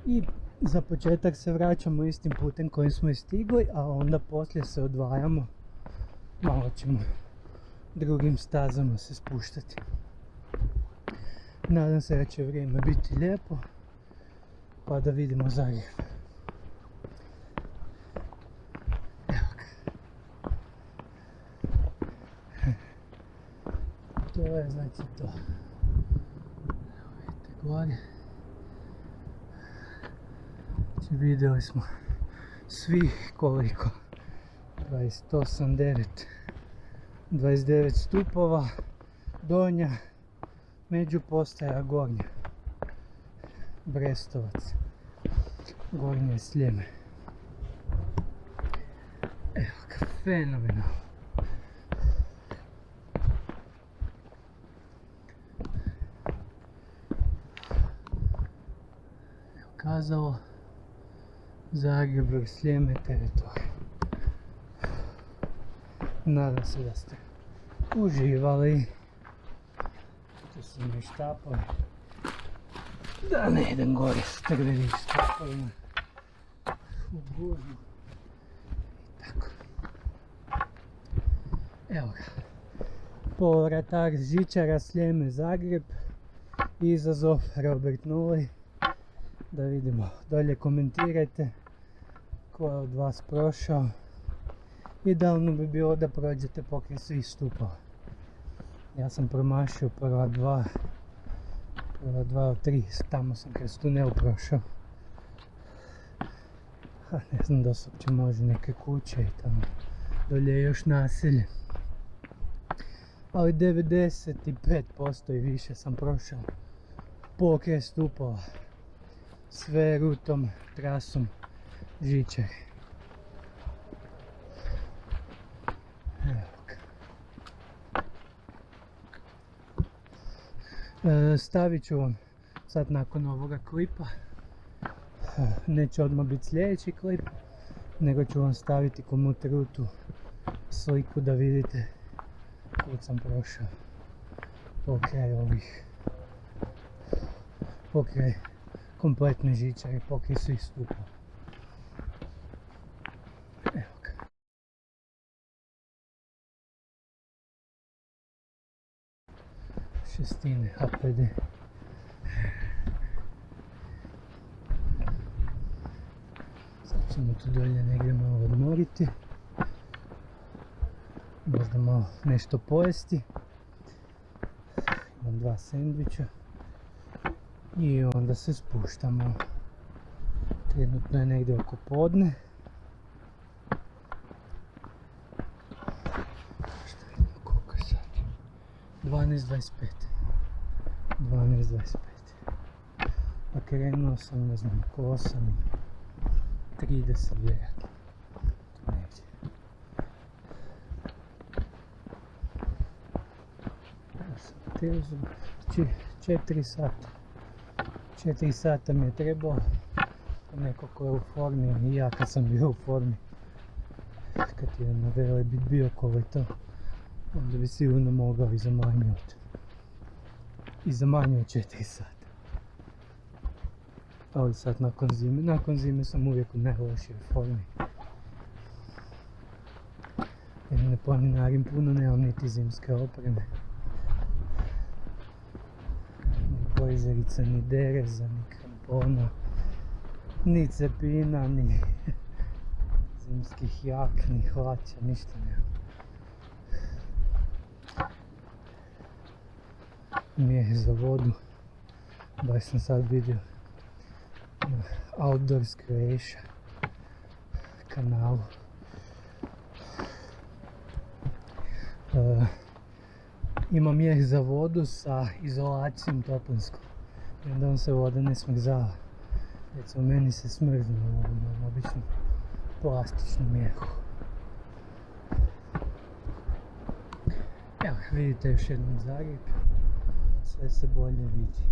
I za početak se vraćamo istim putem kojim smo i stigli, a onda poslije se odvajamo. Malo ćemo drugim stazama se spuštati. Nadam se da će vrijeme biti lijepo, pa da vidimo Zagreb. Evo ga. To je znači to. Evo vidite gore. Vidjeli smo svi koliko, 29 stupova, Donja, međupostaja Gornja, Brestovac, Gornje Sljeme. Evo ga, fenomenalno. Evo kazalo Zagreb, Sljeme, teritorij. Nadam se da ste uživali. Tu su mi štapovi. Da ne idem gore s trvenim štapovima u gužu. Tako. Evo ga. Povratak žičara Sljeme, Zagreb. Izazov Robert Nulej. Da vidimo, dolje komentirajte ko je od vas prošao. Idealno bi bilo da prođete pokraj svih stupova. Ja sam promašio prva dva od tri, tamo sam kroz tunel prošao. Ne znam da se uopće može neke kuće i tamo dolje je još naselje. Ali 95% i više sam prošao pokraj stupova. Sve rutom, trasom žičare. Evo ga. Stavit ću vam sad nakon ovoga klipa, neće odmah biti sljedeći klip, nego ću vam staviti komut rutu sliku da vidite kud sam prošao pokraj kompletne žičare, pokraj svih stupova. Evo ga. Šestine APD. Sad ćemo tu dolje negdje malo odmoriti. Možda malo nešto pojesti. Imam 2 sendviča. I onda se spuštamo. Trenutno je negdje oko podne. Šta vidimo koliko je sad? 12:25. 12:25. A krenuo sam, ne znam, oko 8:30 vjerojatno. Negdje. Ja sam težio 4 sata. 4 sata mi je trebalo. Neko ko je u formi i ja kad sam bio u formi. Kad je na Velebit bio koleto, onda bi sigurno mogao i za manje od 4 sata. Ali sad nakon zime sam uvijek u najlošijoj formi. Jer ne planinarim puno, nemam niti zimske opreme. Ni blejzerica, ni dereza, ni krampona, ni cepina, ni zimskih jak, ni hlača, ništa nema. Mjeh za vodu, baš sam sad vidio na Outdoors Croatia kanalu. Ima mjeh za vodu sa izolacijom toplinskom. I onda vam se voda ne smrzava. Recimo meni se smrzne u ovom običnom plastičnom mjehu. Evo vidite još jednom Zagreb. Sve se bolje vidi.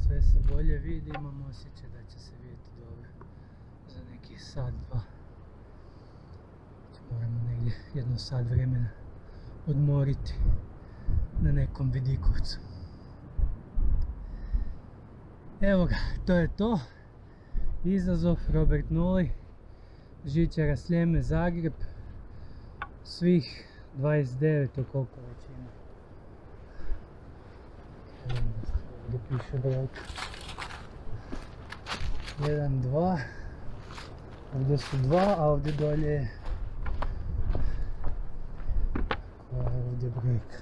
Sve se bolje vidi, imam osjećaj da će se vidjeti dobro za neki sat, dva. Moramo negdje jedno sat vremena odmoriti na nekom vidikovcu. Evo ga, to je to. Izazov Robert Nulej, žičara Sljeme, Zagreb. Svih 29, koliko već ima. Ovdje piše brojka. 1, 2. Ovdje su 2, a ovdje dolje je ovdje brojka.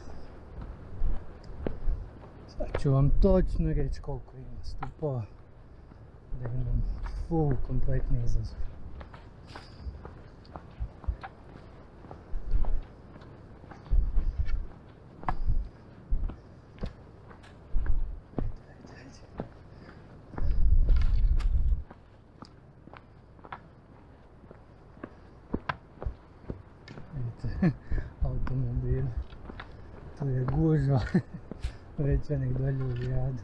Sad ću vam točno reći koliko ima stupova, da imam full kompletni izazov. Vidite, automobil, tu je gužva, već onih dolje u gradu.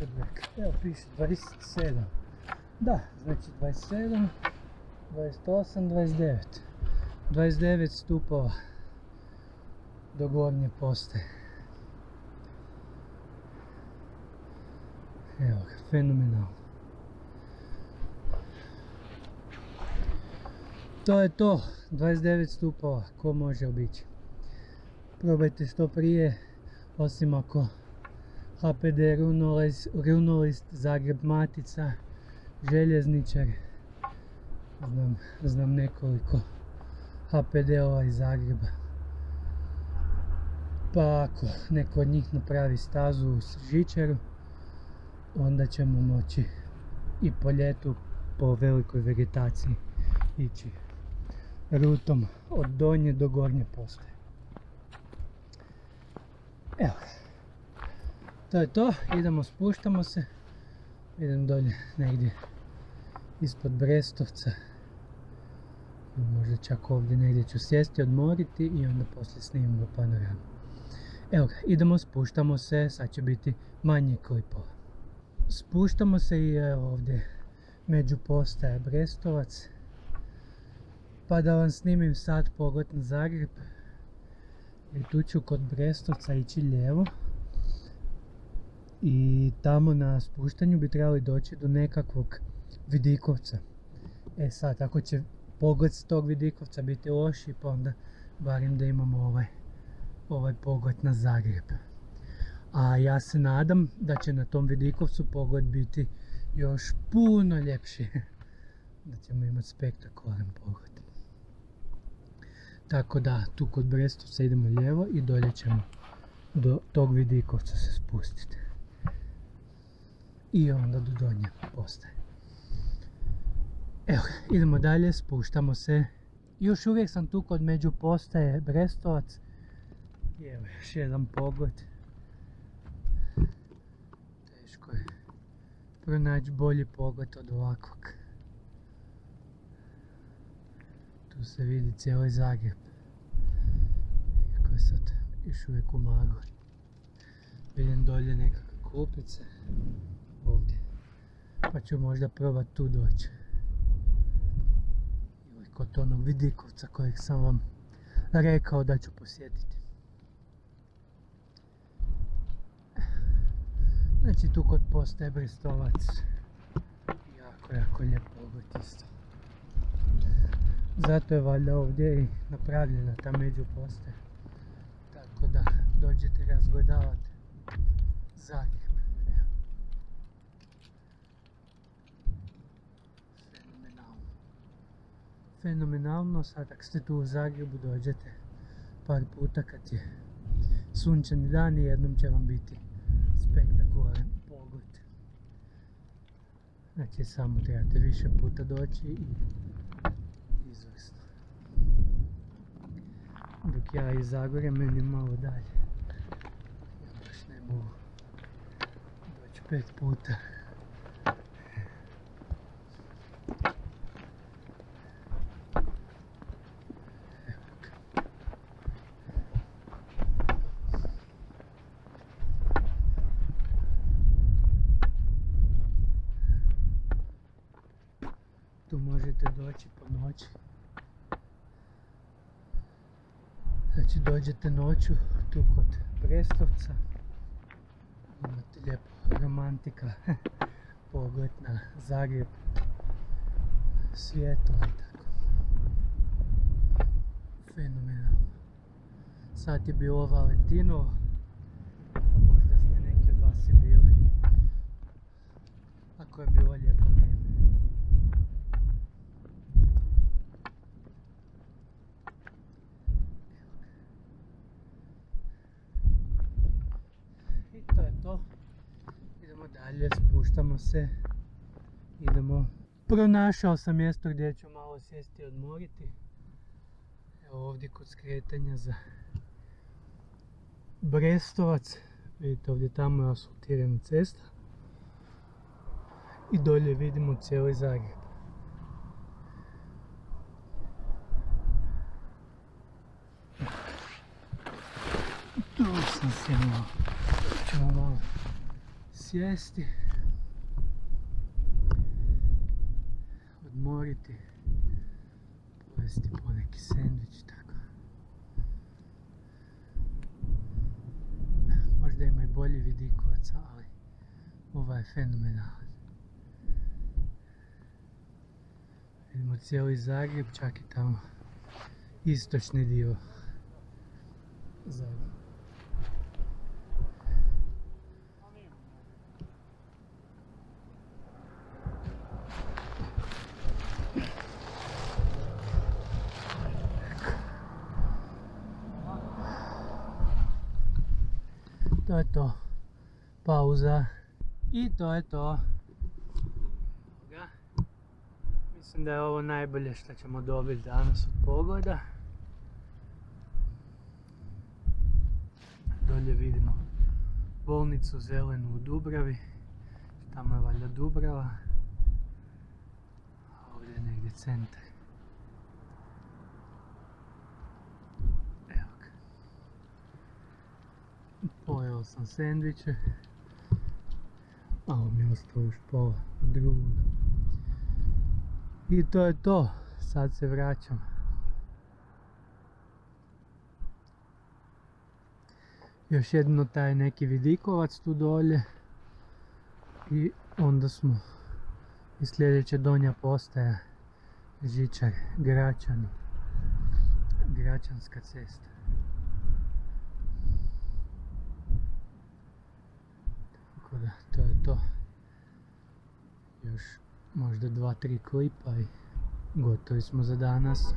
Feedback. Evo piše 27. Da, znači 27, 28, 29. 29 stupova do gornje postaje. Evo ga, fenomenalno. To je to, 29 stupova, ko može obići. Probajte što prije, osim ako HPD Runolist, Zagreb Matica, Željezničar, znam nekoliko HPD-ova iz Zagreba. Pa ako neko od njih napravi stazu u žičaru, onda ćemo moći i po ljetu po velikoj vegetaciji ići rutom od donje do gornje postaje. Evo, to je to, idemo, spuštamo se, idem dolje negdje ispod Brestovca, možda čak ovdje negdje ću sjesti, odmoriti i onda poslije snimimo panoramu. Evo ga, idemo, spuštamo se, sad će biti manje klipova. Spuštamo se i ovdje među postaja Brestovac, pa da vam snimim sad pogled na Zagreb. I tu ću kod Brestovca ići lijevo i tamo na spuštanju bi trebali doći do nekakvog vidikovca. E sad, ako će pogled s tog vidikovca biti loši, pa onda barem da imamo ovaj pogled na Zagreb. A ja se nadam da će na tom vidikovcu pogled biti još puno ljepši. Da ćemo imati spektakularan pogled. Tako da, tu kod Brestovca idemo lijevo i dolje ćemo do tog vidikovca se spustiti. I onda do donje postaje. Evo, idemo dalje, spuštamo se. Još uvijek sam tu kod među postaje Brestovac. I evo još jedan pogled. Teško je pronaći bolji pogled od ovakvog. Tu se vidi cijeli Zagreb. Iako je sad još uvijek u magli. Vidim dolje nekakve klupice. Ovdje. Pa ću možda probati tu doći. Ili kod onog vidikovca kojeg sam vam rekao da ću posjetiti. Znači tu kod postaje Brestovac. Jako lijep pogled isto. Zato je valjda ovdje i napravljena ta međupostaja. Tako da dođete razgledavati Zagreb. Evo. Fenomenalno, sad ako ste tu u Zagrebu dođete par puta kad je sunčani dan i jednom će vam biti spektakularan pogled. Znači samo trebate više puta doći i izvrsno. Dok ja iz Zagorja, meni malo dalje. Ja baš ne mogu doći 5 puta. Tu možete doći po noći. Znači dođete noću tu kod Brestovca. Imate lijepo romantika, pogled na Zagreb, svjetlo i tako. Fenomenalno. Sad je bilo Valentinovo, možda ste neki od vas i bili. Ako je bilo lijepo vrijeme. I to je to. Idemo dalje, spuštamo se. Idemo. Pronašao sam mjesto gdje ću malo sjesti i odmoriti. Evo ovdje kod skretanja za Brestovac. Vidite ovdje tamo je asfaltirana cesta. I dolje vidimo cijeli Zagreb. Tu sam sjeo. Ćemo malo sjesti, odmoriti, pojesti poneki sendvič, tako. Možda ima i bolji vidikovaca, ali ovaj je fenomenalan. Vidimo cijeli Zagreb, čak i tamo istočni dio Zagreba. To je to. Pauza. I to je to. Mislim da je ovo najbolje što ćemo dobiti danas od pogoda. Dolje vidimo bolnicu zelenu u Dubravi. Tamo je valjda Dubrava. A ovdje je negdje centar. Evo ga. Pojeo sam sendviče. Malo mi je ostalo još pola drugog. I to je to. Sad se vraćam. Još jedno taj neki vidikovac tu dolje. I onda smo i sljedeća donja postaja Žičar, Gračani. Gračanska cesta. Tako da, to je to. Još možda 2-3 klipa i gotovi smo za danas.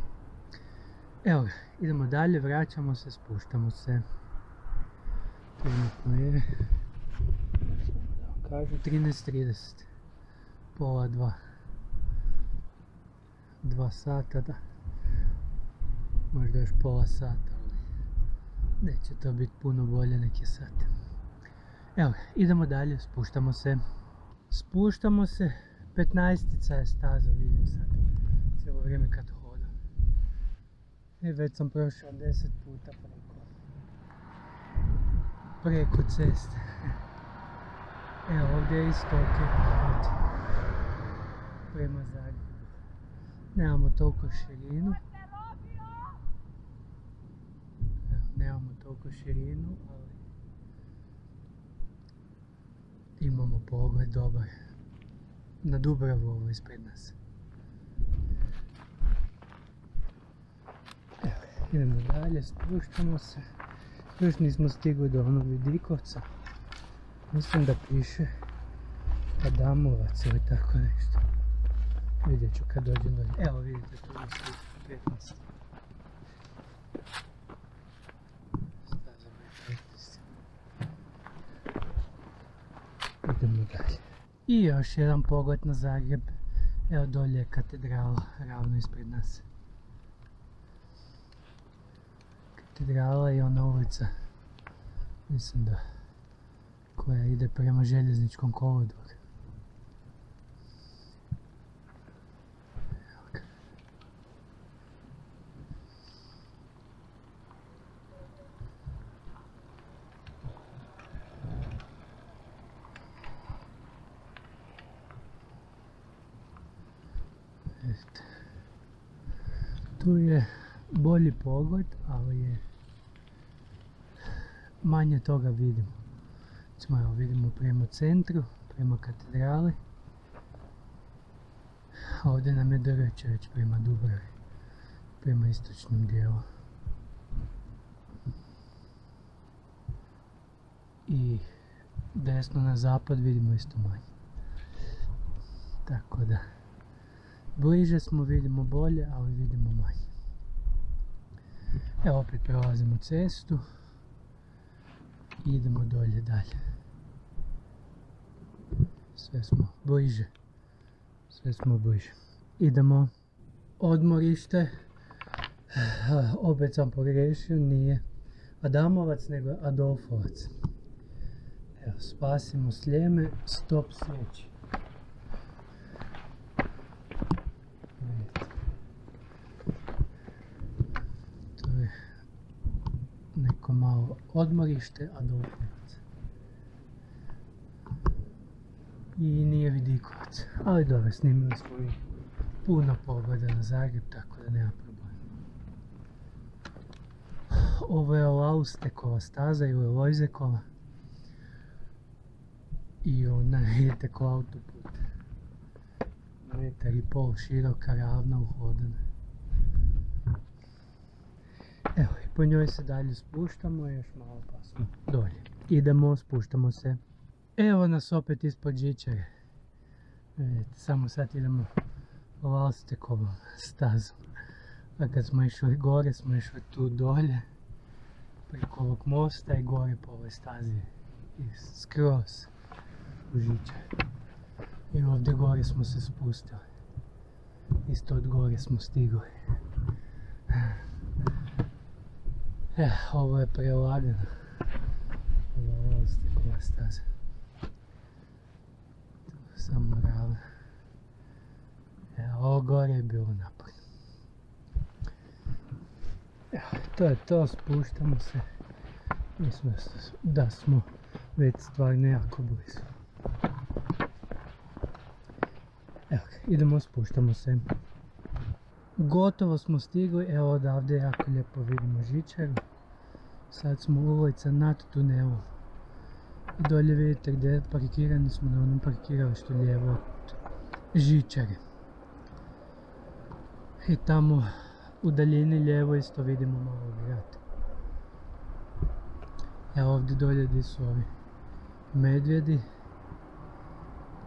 Evo ga, idemo dalje, vraćamo se, spuštamo se. Trenutno je, da vam kažem, 13:30, pola 2. 2 sata, da. Možda još pola sata, ali neće to biti puno bolje neki sat. Evo ga, idemo dalje, spuštamo se. Spuštamo se, 15-tica je staza, vidim sad, cijelo vrijeme kad hodam. I već sam prošao 10 puta preko ceste. Evo ovdje je isto ok put prema Zagrebu. Nemamo toliko širinu. Evo, nemamo toliko širinu, ali imamo pogled dobar na Dubravu ovo ispred nas. Evo, idemo dalje, spuštamo se. Još nismo stigli do onog vidikovca. Mislim da piše Adamovac ili tako nešto. Vidjet ću kad dođem dolje. Evo vidite, tu je slično 15. Staza broj 15. Idemo dalje. I još jedan pogled na Zagreb. Evo dolje je katedrala, ravno ispred nas. Katedrala i ona ulica, mislim da, koja ide prema željezničkom kolodvoru. Tu je bolji pogled, ali je manje toga vidimo. Evo vidimo prema centru, prema katedrali. A ovdje nam je drveće već prema Dubravi, prema istočnom dijelu. I desno na zapad vidimo isto manje. Tako da, bliže smo, vidimo bolje, ali vidimo manje. Evo opet prelazimo cestu i idemo dolje dalje. Sve smo bliže. Sve smo bliže. Idemo. Odmorište. Opet sam pogriješio, nije Adamovac nego Adolfovac. Evo, spasimo Sljeme, stop svijeći. To je neko malo odmorište Adolfovac. i nije vidikovac. Ali dobro, snimili smo i puno pogleda na Zagreb, tako da nema problema. Ovo je Laustekova staza ili Lojzekova. I ona je tako autoput. 1,5 m široka, ravna, uhodana. Evo, i po njoj se dalje spuštamo, još malo pa smo dolje. Idemo, spuštamo se. Evo nas opet ispod žičare. Vidite, samo sad idemo Laustekovom stazom. A kad smo išli gore, smo išli tu dolje, preko ovog mosta i gore po ovoj stazi. I skroz u žičare. I ovdje gore smo se spustili. Isto od gore smo stigli. Ovo je prelagano. Ovo je Laustekova staza. Samo ravno. Ovo gore je bilo naporno. To je to, spuštamo se. Mislim da smo već stvarno jako blizu. Evo, idemo, spuštamo se. Gotovo smo stigli, evo odavde jako lijepo vidimo žičaru. Sad smo ulica nad tunelom. I dolje vidite gdje parkirani smo na onom parkiralištu lijevo od žičare. I tamo u daljini lijevo isto vidimo malo grad. Evo ovdje dolje gdje su ovi medvjedi.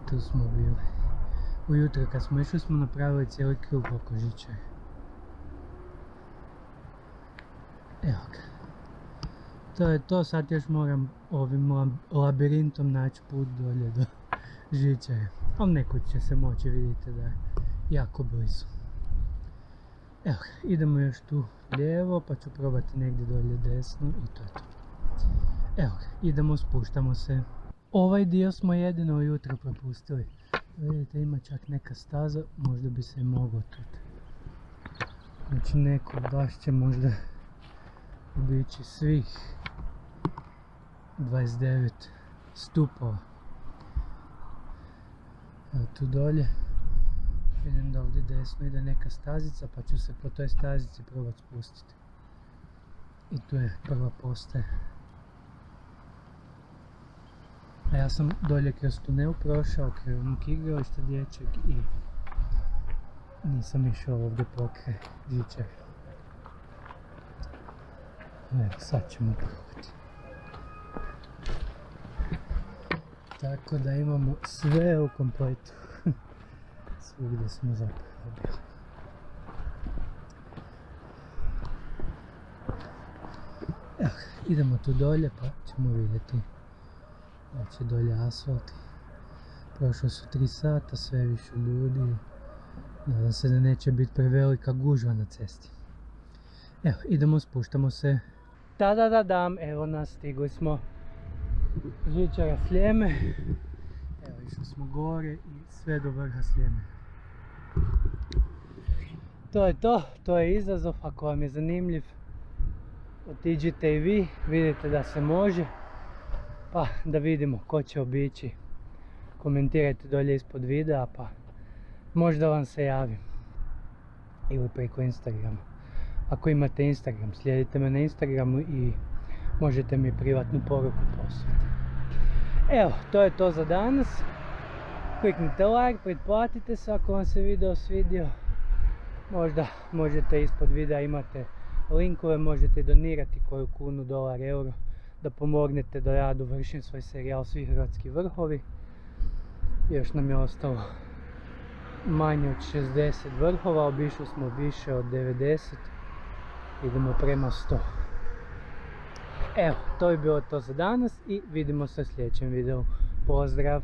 Tu smo bili. Ujutro kad smo išli smo napravili cijeli krug oko žičare. Evo ga. To je to, sad još moram ovim labirintom naći put dolje do žičare. Ali nekud će se moći, vidite da je jako blizu. Evo ga, idemo još tu lijevo pa ću probati negdje dolje desno i to je to. Evo ga, idemo, spuštamo se. Ovaj dio smo jedino ujutro propustili. Vidite, ima čak neka staza, možda bi se i moglo tu. Znači neko baš će možda obići svih 29 stupova. Evo tu dolje. Vidim da ovdje desno ide neka stazica pa ću se po toj stazici probati spustiti. I tu je prva postaja. A ja sam dolje kroz tunel prošao, kraj onog igrališta dječjeg i nisam išao ovdje pokraj žičare. Evo, sad ćemo probati. Tako da imamo sve u kompletu. Svugdje smo zapravo bili. Evo, idemo tu dolje pa ćemo vidjeti. Znači dolje asfalt. Prošlo su 3 sata, sve više ljudi. Nadam se da neće biti prevelika gužva na cesti. Evo, idemo, spuštamo se. Tadadadam, evo nas, stigli smo. Žičara Sljeme. Evo, išli smo gore i sve do vrha Sljeme. To je to, to je izazov, ako vam je zanimljiv. Otiđite i vi, vidite da se može. Pa da vidimo ko će obići. Komentirajte dolje ispod videa pa možda vam se javim. Ili preko Instagrama. Ako imate Instagram, slijedite me na Instagramu i možete mi privatnu poruku poslati. Evo, to je to za danas. Kliknite like, pretplatite se ako vam se video svidio. Možda možete ispod videa imate linkove, možete donirati koju kunu, dolar, euro. Da pomognete da ja dovršim svoj serijal Svi hrvatski vrhovi. Još nam je ostalo manje od 60 vrhova, obišli smo više od 90. Idemo prema 100. Evo, to je bilo to za danas i vidimo se u sljedećem videu. Pozdrav!